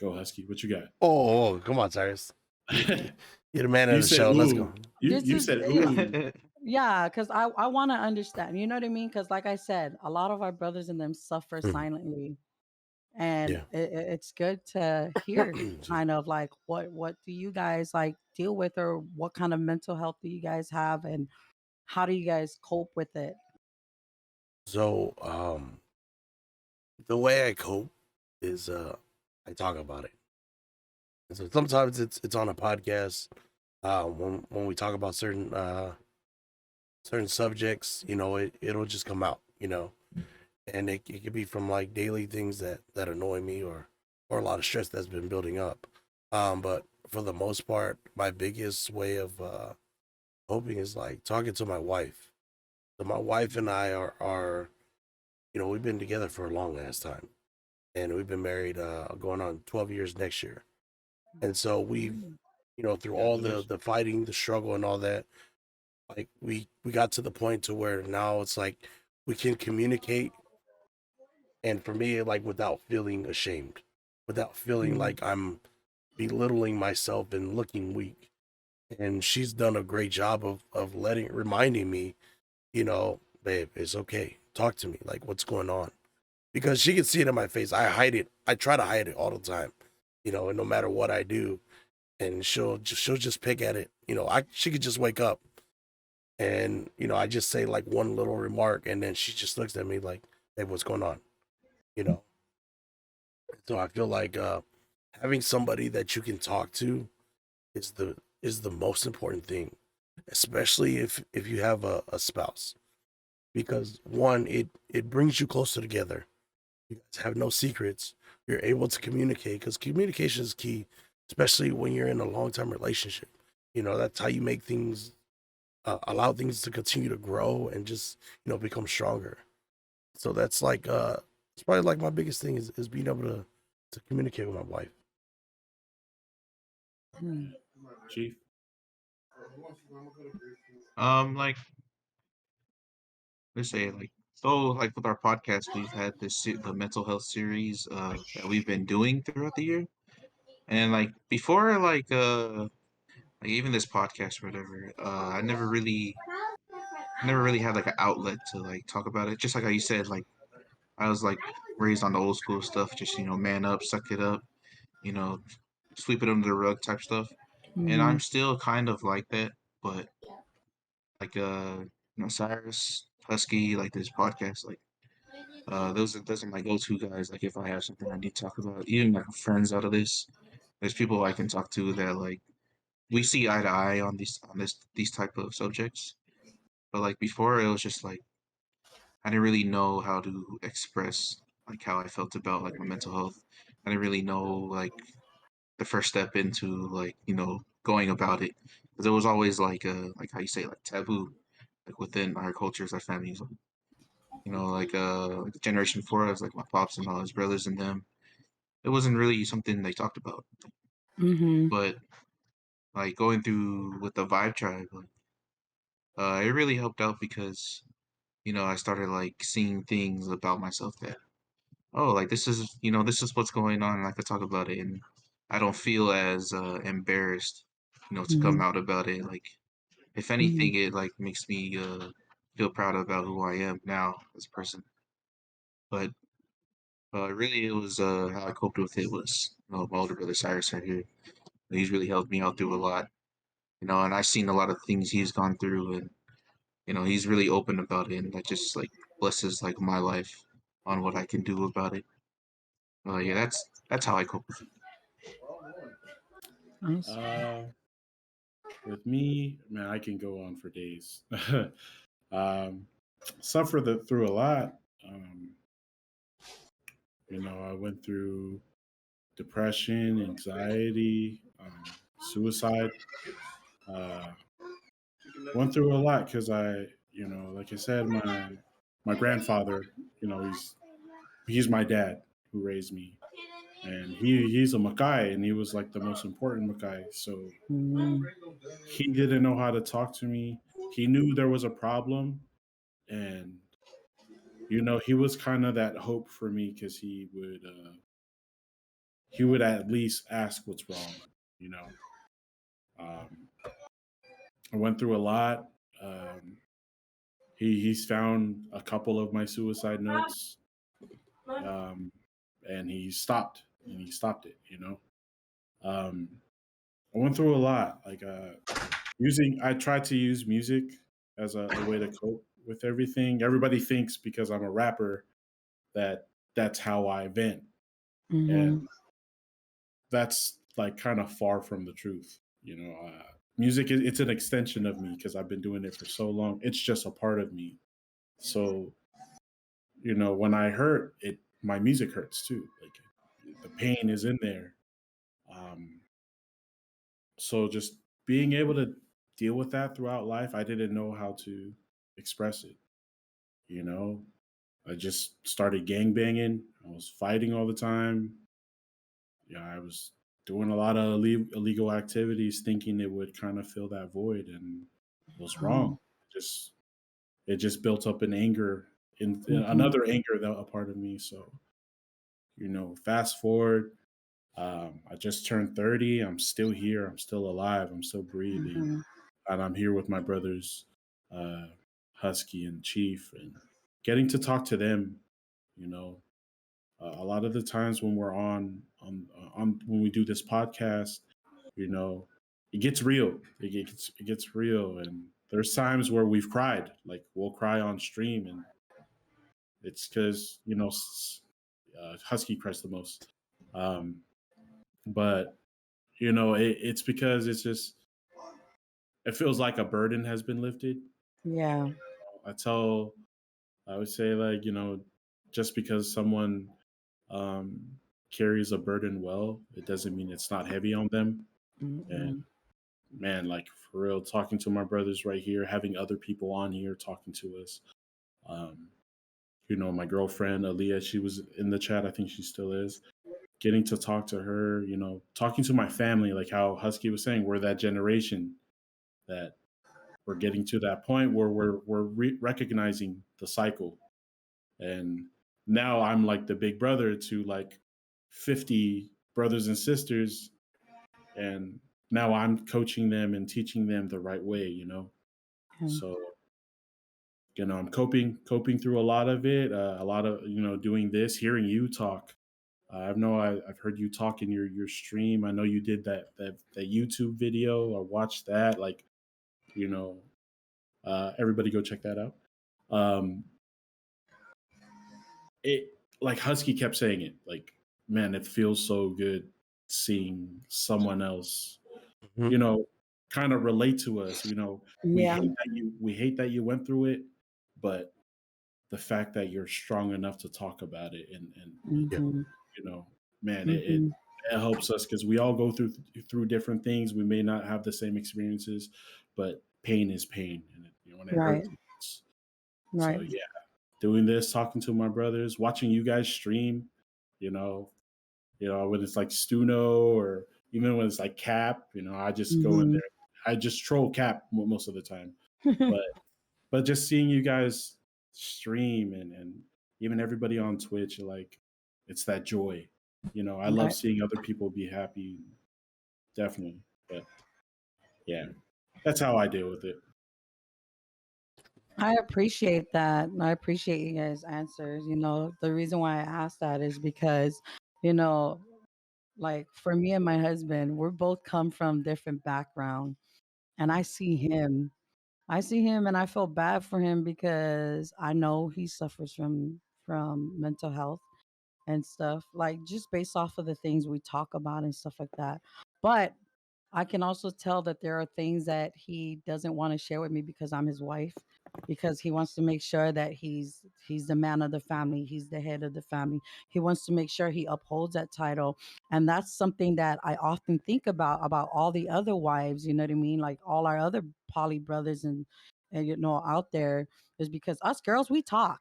A: Go Husky. What you
B: Oh, come on, Cyrus.
A: got?
B: You're the man of
A: You
B: the
A: said
B: show. Let's go.
A: ooh. You
D: This
A: you
D: is
A: said ooh.
D: yeah, because I want to understand. You know what I mean? Because like I said, a lot of our brothers and them suffer
B: Mhm.
D: silently, and
B: Yeah.
D: it's good to hear kind of like what do you guys like deal with, or what kind of mental health do you guys have, and how do you guys cope with it?
B: So, the way I cope is I talk about it. And so sometimes it's on a podcast. When we talk about certain subjects, it'll just come out, and it could be from like daily things that annoy me or a lot of stress that's been building up. But for the most part, my biggest way of coping is like talking to my wife. So my wife and I are we've been together for a long ass time, and we've been married going on 12 years next year. And so we've
D: Mm.
B: through all the
A: Congratulations.
B: the fighting, the struggle, and all that, like we got to the point to where now it's like we can communicate, and for me, like without feeling ashamed, without feeling
D: Mm.
B: like I'm belittling myself and looking weak. And she's done a great job of reminding me, babe, it's okay, talk to me, like what's going on, because she can see it in my face. I hide it, I try to hide it all the time, and no matter what I do, and she'll just pick at it. She could just wake up, and I just say like one little remark, and then she just looks at me like, hey, what's going on, you know so I feel like having somebody that you can talk to is the most important thing, especially if you have a spouse, because one, it brings you closer together. You guys have no secrets. You're able to communicate, because communication is key, especially when you're in a long-term relationship. That's how you make things, allow things to continue to grow and just become stronger. So that's like it's probably like my biggest thing is being able to communicate with my wife.
D: Hmm.
A: Chief?
C: Like let's say like so like with our podcast, we've had the mental health series that we've been doing throughout the year, and like before like even this podcast or whatever, I never really had like an outlet to like talk about it. Just like how you said, like I was like raised on the old school stuff, just man up, suck it up, you know, sweep it under the rug type stuff. and
D: Mm-hmm.
C: I'm still kind of like that, but like Cyrus, Husky, like this podcast, like those are my go-to guys. Like if I have something I need to talk about, even my friends out of this, there's people I can talk to that like we see eye to eye on these type of subjects. But like before, it was just like I didn't really know how to express like how I felt about like my mental health. I didn't really know like the first step into like going about it because it was always like how you say like taboo like within our cultures, our families. Like the generation before us, like my pops and all his brothers and them. It wasn't really something they talked about.
D: Mm-hmm.
C: But like going through with the VybeTrybe, like it really helped out because I started like seeing things about myself that like this is what's going on, and I could talk about it, and I don't feel as embarrassed, to come
D: Mm-hmm.
C: out about it. Like if
D: Mm-hmm.
C: anything, it like makes me feel proud about who I am now as a person. But really, it was how I coped with it was my older brother Cyrus right here. He's really helped me out through a lot, and I've seen a lot of things he's gone through, and he's really open about it, and that just like blesses like my life on what I can do about it. Yeah, that's how I cope with it.
D: Nice.
A: Uh, with me, man, I can go on for days. um, through a lot. Um, I went through depression, anxiety, suicide. Uh, went through a lot because like I said, my grandfather, he's my dad who raised me, and he's a Makai, and he was like the most important Makai. So
D: Mm-hmm.
A: he didn't know how to talk to me. He knew there was a problem, and he was kind of that hope for me because he would at least ask what's wrong. You know, um, I went through a lot. Um, he's found a couple of my suicide notes, um, and he stopped it. Um, I went through a lot. Like I tried to use music as a way to cope with everything. Everybody thinks because I'm a rapper that that's how I vent,
D: Mm-hmm.
A: and that's like kind of far from the truth. Music it's an extension of me because I've been doing it for so long. It's just a part of me. So when I hurt, my music hurts too. Like the pain is in there. Um, so just being able to deal with that throughout life, I didn't know how to express it. You know, I just started gang banging. I was fighting all the time. Yeah, I was doing a lot of illegal activities, thinking it would kind of fill that void, and it was wrong. Just it just built up an anger, in
D: Mm-hmm.
A: another anger that a part of me. So fast forward, I just turned 30. I'm still here. I'm still alive. I'm still breathing,
D: Mm-hmm.
A: and I'm here with my brothers, uh, Husky and Chief, and getting to talk to them. You know, a lot of the times when we're on when we do this podcast, you know, it gets real. It gets real, and there's times where we've cried. Like we'll cry on stream, and it's because Husky cries the most. Um, but it's because it feels like a burden has been lifted.
D: Yeah.
A: I tell I would say, like, just because someone um, carries a burden well, it doesn't mean it's not heavy on them. And
D: Mm-hmm.
A: man, like for real, talking to my brothers right here, having other people on here talking to us. Um, my girlfriend Aaliyah, she was in the chat. I think she still is. Getting to talk to her, talking to my family, like how Husky was saying, we're that generation that we're getting to that point where we're recognizing the cycle. And now I'm like the big brother to like 50 brothers and sisters, and now I'm coaching them and teaching them the right way.
D: Yeah.
A: So I'm coping through a lot of it, a lot of doing this, hearing you talk, I know I've heard you talk in your stream. I know you did that YouTube video. I watched that. Like, you know, everybody go check that out. Um, it like Husky kept saying it. Like, man, it feels so good seeing someone else,
B: Mhm.
A: you know, kind of relate to us. You know,
D: Yeah.
A: we hate that you went through it, but the fact that you're strong enough to talk about it and
B: Yeah.
D: Mm-hmm.
A: you know, man,
D: Mm-hmm.
A: it helps us because we all go through different things. We may not have the same experiences, but pain is pain, and when it
D: Right.
A: hurts, it hurts. So
D: Right.
A: yeah, doing this, talking to my brothers, watching you guys stream, you know, when it's like Stuno or even when it's like Cap, I just go in
D: Mm-hmm.
A: there. I just troll Cap most of the time, but just seeing you guys stream and even everybody on Twitch, like it's that joy. I love
D: Right.
A: seeing other people be happy, definitely. But yeah, that's how I deal with it.
D: I appreciate that. I appreciate you guys' answers. The reason why I asked that is because, you know, like for me and my husband, we're both come from different background, and I see him and I feel bad for him because I know he suffers from mental health and stuff, like just based off of the things we talk about and stuff like that. But I can also tell that there are things that he doesn't want to share with me because I'm his wife, because he wants to make sure that he's the man of the family, he's the head of the family. He wants to make sure he upholds that title, and that's something that I often think about all the other wives. You know what I mean? Like all our other poly brothers and out there, is because us girls, we talk.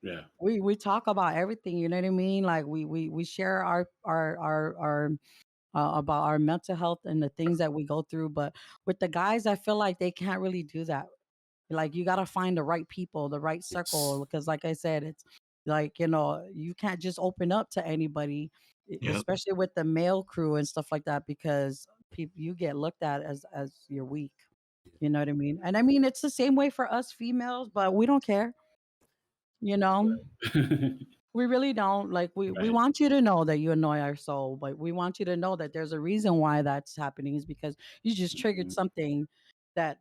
A: Yeah,
D: We talk about everything. You know what I mean? Like we share our about our mental health and the things that we go through. But with the guys, I feel like they can't really do that. Like you got to find the right people, the right
A: yes,
D: circle, because like I said, it's like you can't just open up to anybody,
C: Yep.
D: especially with the male crew and stuff like that, because people, you get looked at as you're weak. You know what I mean? And I mean it's the same way for us females, but we don't care. You know, we really don't. Like we
A: right.
D: want you to know that you annoy our soul, but we want you to know that there's a reason why that's happening, is because you just triggered
A: Mhm.
D: something that's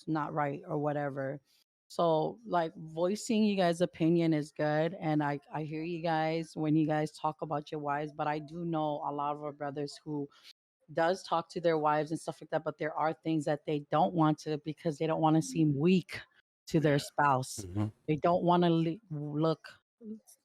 D: not right or whatever. So like voicing you guys' opinion is good, and I hear you guys when you guys talk about your wives, but I do know a lot of our brothers who does talk to their wives and stuff like that, but there are things that they don't want to, because they don't want to seem weak to their
A: Yeah,
D: spouse.
B: Mhm.
D: They don't want to look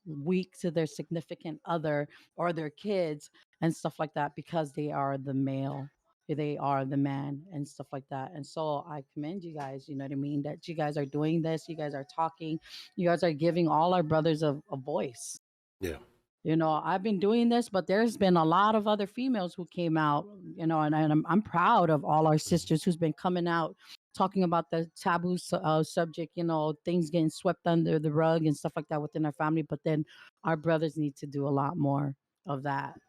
D: weak to their significant other or their kids and stuff like that, because they are the male. They are the man and stuff like that. And so I commend you guys, you know what I mean? That you guys are doing this, you guys are talking, you guys are giving all our brothers a voice.
B: Yeah.
D: I've been doing this, but there's been a lot of other females who came out, and I'm proud of all our
B: Mhm.
D: sisters who's been coming out talking about the taboo subject, things getting swept under the rug and stuff like that within our family. But then our brothers need to do a lot more of that.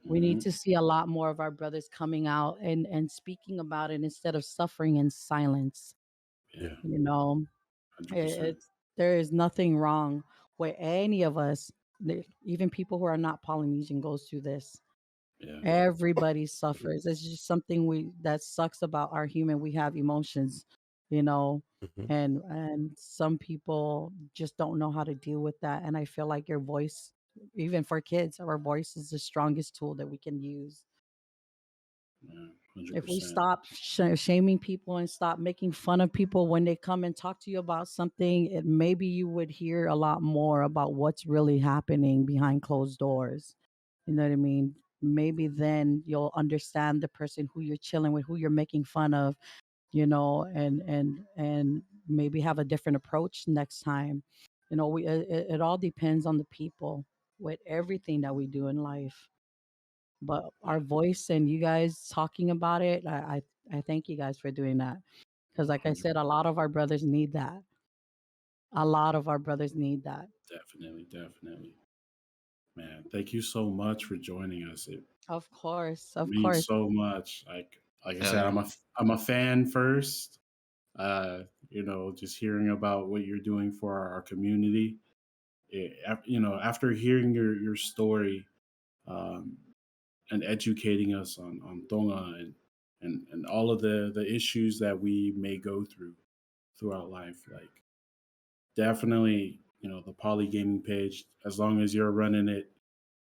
D: We need
A: hmm
D: to see a lot more of our brothers coming out and speaking about it instead of suffering in silence.
A: yeah,
D: You know,
A: 100%.
D: it's there is nothing wrong with any of us. Even people who are not Polynesian goes through this.
A: Yeah,
D: Everybody suffers. It's just something we that sucks about our human. We have emotions, you know,
B: Mhm.
D: and some people just don't know how to deal with that. And I feel like your voice, even for kids, our voice is the strongest tool that we can use.
A: yeah, hundred
D: If we
A: percent.
D: stop shaming people and stop making fun of people when they come and talk to you about something, maybe you would hear a lot more about what's really happening behind closed doors. You know what I mean? Maybe then you'll understand the person who you're chilling with, who you're making fun of, and maybe have a different approach next time. It all depends on the people with everything that we do in life. But our voice and you guys talking about it, I thank you guys for doing that, because like I
A: 100.
D: said, a lot of our brothers need that. A lot of our brothers need that.
A: Definitely, definitely, man. Thank you so much for joining us. It
D: Of course, of
A: means
D: course.
A: so much. Like I
C: Hell
A: said,
C: yeah.
A: I'm a fan first. Just hearing about what you're doing for our community, after hearing your story, um, and educating us on Tonga and all of the issues that we may go through throughout life, like definitely, the poly gaming page, as long as you're running it,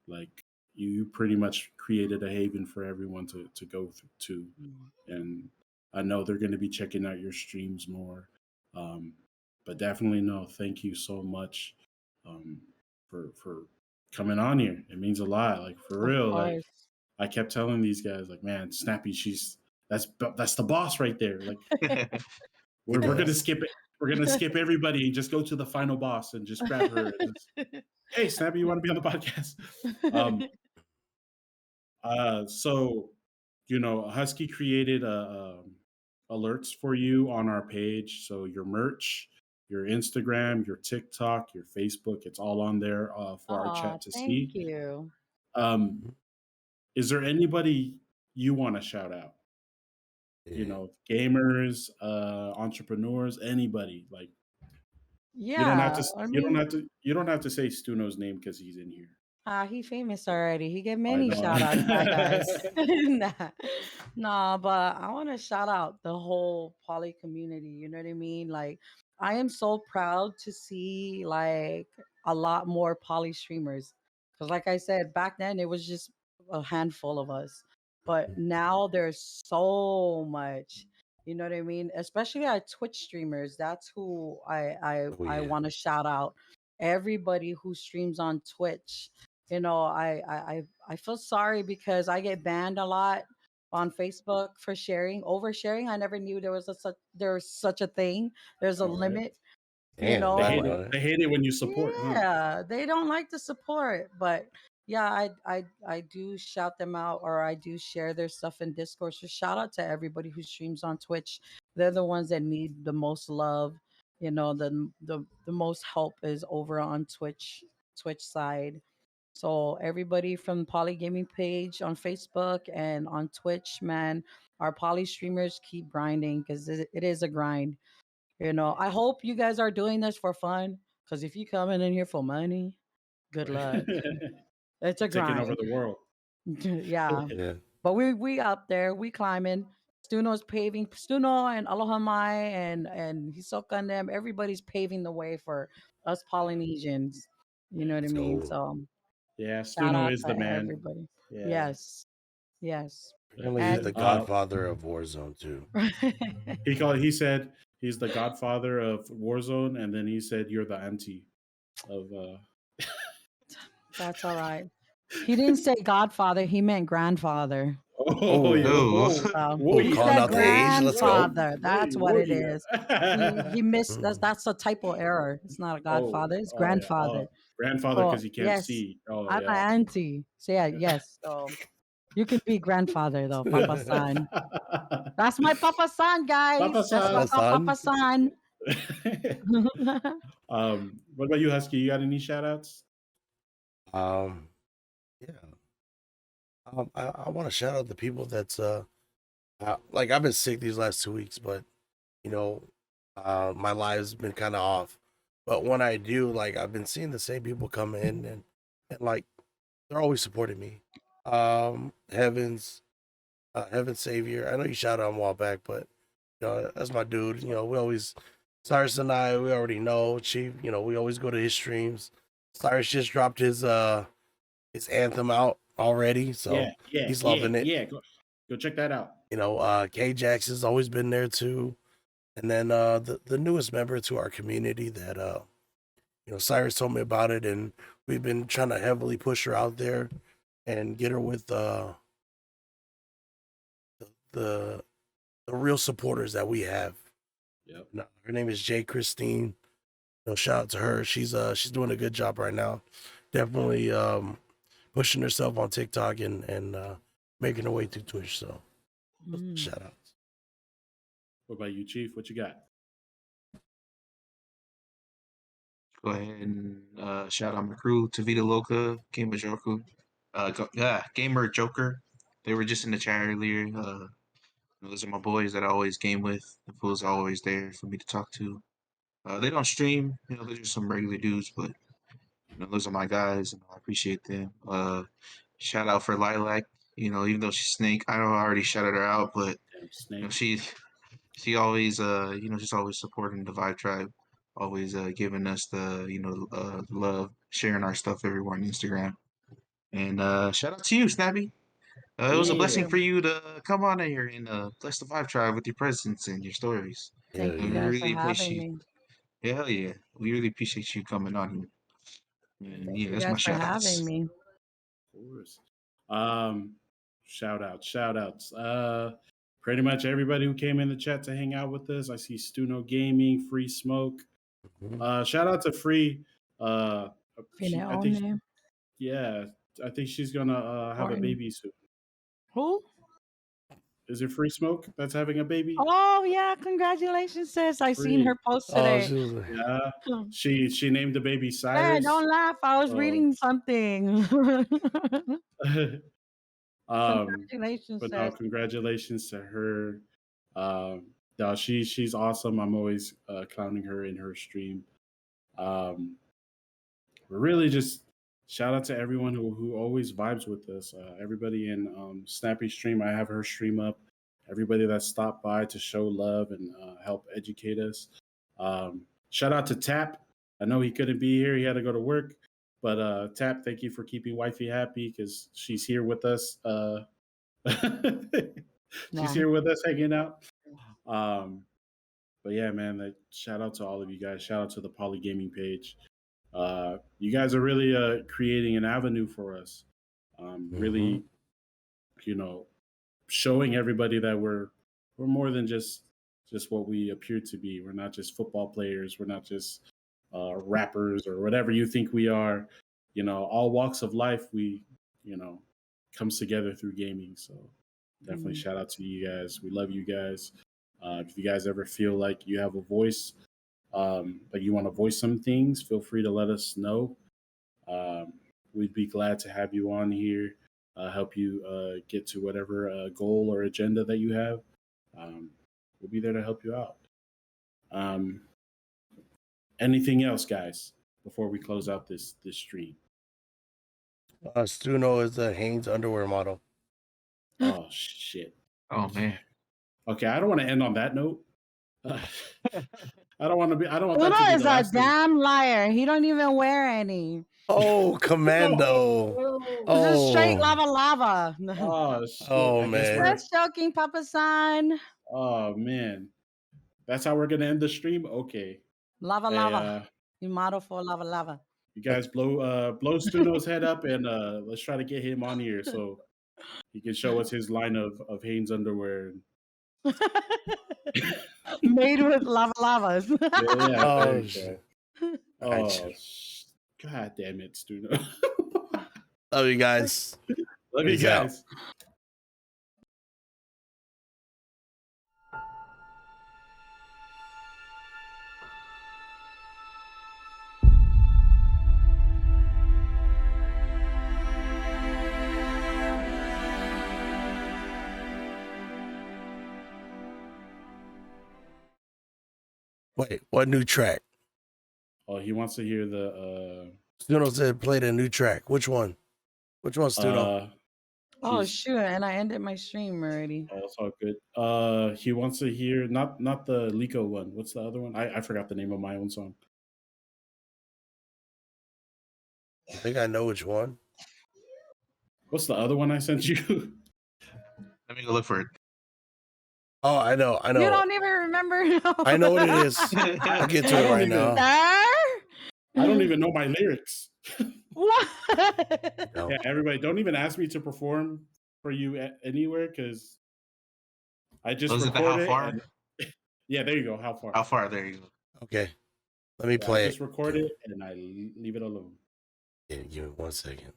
A: like you pretty much created a haven for everyone to go to.
D: Mm.
A: And I know they're going to be checking out your streams more. um, but definitely, no, thank you so much, um, for coming on here. It means a lot, like for
D: Of
A: real. Like
D: course.
A: I kept telling these guys, like, man, Snappy, that's the boss right there. Like
B: He
A: we're gonna
B: does.
A: skip it. We're gonna skip everybody and just go to the final boss and just grab her and just, hey, Snappy, you want to be on the podcast? Um, so, Husky created alerts for you on our page. So your merch, your Instagram, your TikTok, your Facebook, it's all on there for our
D: Oh,
A: chat to
D: thank
A: see.
D: you.
A: Um, is there anybody you want to shout out?
B: Yeah.
A: Gamers, entrepreneurs, anybody. Like you don't have
D: Yeah,
A: to.
D: I
A: You don't
D: mean,
A: have to. You don't have to say Stuno's name because he's in here.
D: he famous already. He get
A: I
D: many
A: know.
D: shout outs, that guy. Nah, nah, but I want to shout out the whole poly community. You know what I mean? Like, I am so proud to see like a lot more poly streamers. Because, like I said, back then it was just a handful of us, but now there's so much. You know what I mean? Especially our Twitch streamers. That's who I I
B: Oh
D: I
B: yeah.
D: want to shout out. Everybody who streams on Twitch. I feel sorry because I get banned a lot on Facebook for oversharing. I never knew there was such a thing. There's a
A: All right.
D: limit, you
B: Damn,
D: know,
A: They
B: I
A: hate
B: didn't
A: it.
B: know that.
A: They hate it when you support, huh?
D: yeah, they don't like the support, but yeah, I do shout them out, or I do share their stuff in Discord. So shout out to everybody who streams on Twitch. They're the ones that need the most love. The most help is over on Twitch side. So everybody from Poly Gaming page on Facebook and on Twitch, man, our Poly streamers keep grinding because it is a grind. I hope you guys are doing this for fun. Because if you coming in here for money, good luck. It's a
A: Taking over
D: grind.
A: the world.
D: Yeah.
B: Yeah.
D: But we up there, we climbing. Stuno's paving Stuno and Aloha Mai and Hisoka and them. Everybody's paving the way for us Polynesians. You know what I
B: Let's
D: mean?
B: go.
D: So
A: Yeah,
D: shout
A: Stuno
D: out
A: is
D: to
A: the man.
D: everybody.
A: Yeah,
D: Yes. Yes.
B: Apparently he's the
D: And
B: godfather of Warzone too.
A: he said he's the godfather of Warzone, and then he said you're the auntie of.
D: that's all right. He didn't say godfather, he meant grandfather.
A: Oh,
B: Oh,
A: yeah.
C: Oh,
A: Oh,
D: So
A: oh,
B: oh,
D: he
A: yeah.
B: calling
D: said
B: out the age. Let's go.
D: grandfather.
A: Hey,
D: That's what
A: oh,
D: it
A: yeah.
D: is. He missed
B: Mm.
D: that's a typo error. It's not a
A: Oh,
D: godfather, it's
A: oh, yeah.
D: grandfather.
A: Oh, grandfather
D: So
A: because he can't
D: yes,
A: see. Oh,
D: I'm
A: yeah.
D: an auntie. So yeah, yes. So you can be grandfather though, Papa San. That's my Papa San,
A: Papa
D: guys. Let's
A: San.
B: Papa
D: talk about
B: son.
D: Papa San.
A: What about you, Husky? You got any shout outs?
B: Um, yeah. I want to shout out the people that's like I've been sick these last 2 weeks, but you know, my live's been kind of off. But when I do, like I've been seeing the same people come in and like they're always supporting me. Heaven's Savior. I know you shouted out him a while back, but that's my dude. We always Cyrus and I, we already know Chief. We always go to his streams. Cyrus just dropped his anthem out already, so he's loving it.
A: yeah. Go check that out.
B: K Jax has always been there too. And then the newest member to our community that Cyrus told me about it, and we've been trying to heavily push her out there and get her with the real supporters that we have.
A: Yep.
B: Her name is Jay Christine. Shout out to her. She's doing a good job right now. Definitely pushing herself on TikTok and making her way through Twitch. So
D: Mm.
B: shout out.
A: What about you, Chief? What you got?
C: go ahead and shout out my crew, Tavita Loca, Gamer Joker, Gamer Joker. They were just in the chat earlier. Those are my boys that I always game with. The fools are always there for me to talk to. They don't stream, they're just some regular dudes, but those are my guys, and I appreciate them. Shout out for Lilac. Even though she's Snake, I know I already shouted her out, but
A: Damn
C: you know,
A: snake.
C: she always she's always supporting the Vibe Tribe, always giving us the love, sharing our stuff everywhere on Instagram. And shout out to you, Snappy. It was a
D: Thank
A: Yeah.
C: blessing for
D: you.
C: you to come on here and bless the Vibe Tribe with your presence and your stories.
B: Hell
D: Thank you
C: And we
B: yeah.
D: guys for
C: really
D: having
C: appreciate,
D: me.
C: hell yeah, we really appreciate you coming on here. And
D: Thank
C: yeah,
D: you
C: that's my
D: guys for
C: shout
D: having
C: outs.
D: me.
A: Of course. Shout outs. Pretty much everybody who came in the chat to hang out with us. I see Stuno Gaming, Free Smoke.
B: Mhm.
A: Shout out to Free. Uh, I think,
D: Fineone.
A: yeah, I think she's gonna have a
D: Horton.
A: baby soon.
D: Who?
A: Is it Free Smoke that's having a baby?
D: Oh yeah, congratulations, sis. I seen
A: Free.
D: her post
B: Oh,
D: today.
B: she was like,
A: Yeah.
D: Hmm.
A: She named the baby
D: Hey,
A: Cyrus.
D: don't laugh. I was
A: So
D: reading something.
A: um
D: Congratulations,
A: but no,
D: sis.
A: congratulations to her. No, she's awesome. I'm always clowning her in her stream. Um but really just shout out to everyone who always vibes with us. Everybody in Snappy stream, I have her stream up. Everybody that stopped by to show love and help educate us. Shout out to Tap. I know he couldn't be here; he had to go to work. But Tap, thank you for keeping Wifey happy because she's here with us. She's
D: Nah.
A: here with us, hanging out. Um, but yeah, man, shout out to all of you guys. Shout out to the Poly Gaming page. You guys are really creating an avenue for us.
B: mhm.
A: Really, you know, showing everybody that we're more than just what we appear to be. We're not just football players. We're not just rappers or whatever you think we are. All walks of life we you know comes together through gaming. So definitely
D: Mhm.
A: shout out to you guys. We love you guys. If you guys ever feel like you have a voice, like you want to voice some things, feel free to let us know. Um, we'd be glad to have you on here, help you get to whatever goal or agenda that you have. Um, we'll be there to help you out. Um, Anything else, guys, before we close out this stream?
B: Stuno is the Hanes underwear model.
A: Oh shit.
C: Oh man.
A: Okay, I don't want to end on that note. I don't want to be. I don't want that
D: Uno
A: to be
D: is
A: the
D: a
A: last thing.
D: damn liar. He don't even wear any.
B: Oh, Commando.
D: This is straight
B: Oh,
D: lava lava.
A: Oh shit!
B: oh
A: I guess
B: man.
A: we're.
D: Just joking, Papa San.
A: Oh man, that's how we're gonna end the stream. Okay.
D: Lava
A: Hey,
D: lava. You model for lava lava.
A: you guys blow Stuno's head up and let's try to get him on here so he can show us his line of Hanes underwear.
D: Made with lava lavas.
A: Yeah, there
B: Oh
A: you go.
B: shit.
A: Oh, god damn it, Stuno.
B: Love you guys.
A: Love you
B: Peace out.
A: guys.
B: Wait, what new track?
A: Oh, he wants to hear the
B: Stuno said played a new track. Which one? Which one, Stuno?
D: Oh
A: he's
D: shoot! And I ended my stream already.
A: oh, it's all good. He wants to hear not the Lico one. What's the other one? I forgot the name of my own song.
B: I think I know which one.
A: What's the other one I sent you?
C: Let me go look for it.
B: Oh, I know.
D: You don't even remember.
B: I know what it is. I'll get to
A: I
B: it
A: don't
B: right
A: even-
B: now.
A: I don't even know my lyrics.
D: What?
B: No.
A: Yeah, everybody, don't even ask me to perform for you anywhere because I just
C: Was it the
A: record
C: how
A: it.
C: far?
A: And, yeah, there you go. How far?
C: How far? There you go.
B: Okay. Let me
A: Yeah, I
B: play
A: just
B: it.
A: record it and I leave it alone.
B: Yeah, give me 1 second.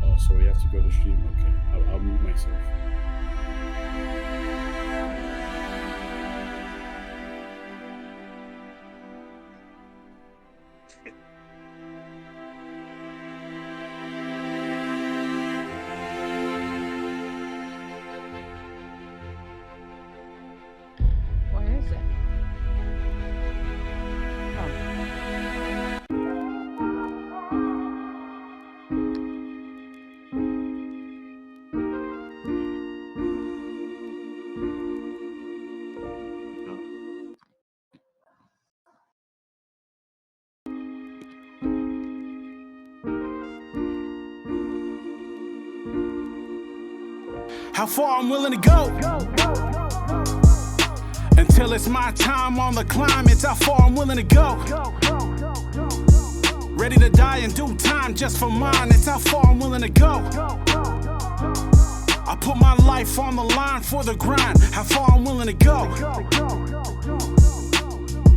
A: Oh, so we have to go to stream. Okay, I'll mute myself.
D: Where is it?
E: how far I'm willing to go. Until it's my time on the climb, it's how far I'm willing to go. Ready to die in due time just for mine, it's how far I'm willing to go. I put my life on the line for the grind, how far I'm willing to go.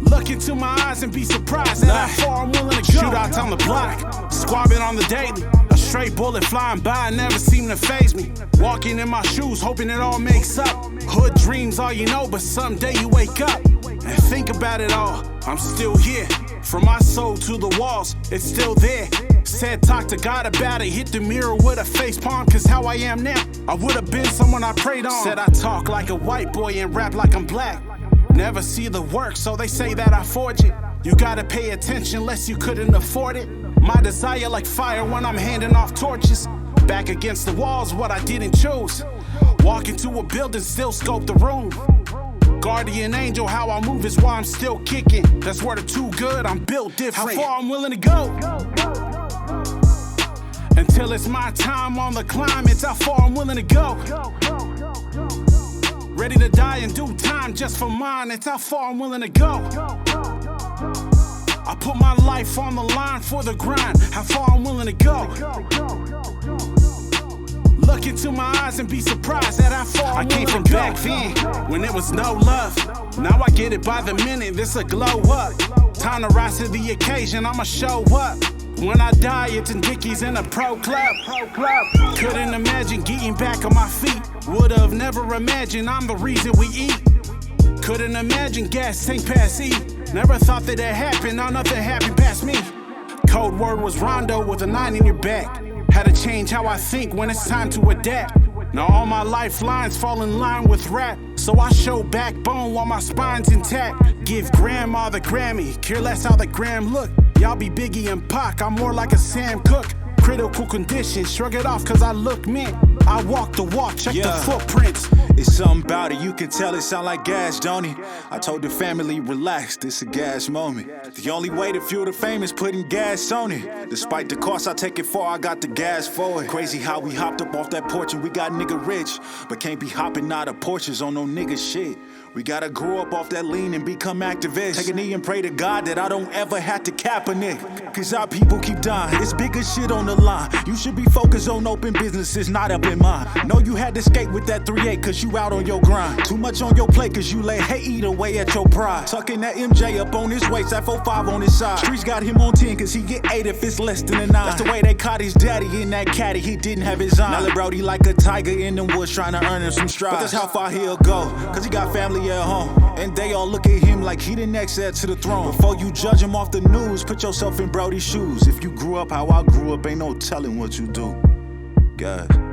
E: Look into my eyes and be surprised at how far I'm willing to go. Shootouts on the block, squabbing on the daily. A straight bullet flying by never seem to faze me. Walking in my shoes, hoping it all makes up. Hood dreams all you know, but someday you wake up and think about it all. I'm still here. From my soul to the walls, it's still there. Said talk to God about it, hit the mirror with a face palm, cause how I am now, I would've been someone I prayed on. Said I talk like a white boy and rap like I'm black. Never see the work, so they say that I forge it. You gotta pay attention lest you couldn't afford it. My desire like fire when I'm handing off torches. Back against the walls, what I didn't choose. Walk into a building, still scope the room. Guardian angel, how I move is why I'm still kicking. That's where the too good, I'm built different. How far I'm willing to go. Until it's my time on the climb, it's how far I'm willing to go. Ready to die in due time just for mine, it's how far I'm willing to go. I put my life on the line for the grind, how far I'm willing to go. Look into my eyes and be surprised at how far I came from back then, when it was no love. Now I get it by the minute, this a glow up. Time to rise to the occasion, I'ma show up. When I die, it's in Dickies in a pro club. Couldn't imagine getting back on my feet. Would've never imagined I'm the reason we eat. Couldn't imagine gas tank pass E. Never thought that it happened, now nothing happened past me. Code word was Rondo with a 9 in your back. Had to change how I think when it's time to adapt. Now all my lifelines fall in line with rap. So I show backbone while my spine's intact. Give grandma the Grammy, care less how the gram look. Y'all be Biggie and Pac, I'm more like a Sam Cooke. Critical condition, shrug it off cause I look mint. I walk the walk, check the footprints.
F: It's something about it, you can tell it sound like gas, don't it? I told the family, relax, this a gas moment. The only way to fuel the fame is putting gas on it. Despite the cost, I take it far, I got the gas for it. Crazy how we hopped up off that porch and we got nigga rich. But can't be hopping out of porches on no nigga shit. We gotta grow up off that lean and become activists. Take a knee and pray to God that I don't ever have to cap a nigga. Cause our people keep dying, it's bigger shit on the line. You should be focused on open businesses, not up in mine. Know you had to skate with that 3-8 cause you out on your grind. Too much on your plate cause you lay hate eat away at your pride. Tucking that MJ up on his waist, that 4-5 on his side. Streets got him on 10 cause he get 8 if it's less than a 9. That's the way they caught his daddy in that caddy, he didn't have his eye. Now let Brody like a tiger in them woods trying to earn him some strides. But that's how far he'll go, cause he got family at home. And they all look at him like he the next heir to the throne. Before you judge him off the news, put yourself in Brody's shoes. If you grew up how I grew up, ain't no telling what you do. God.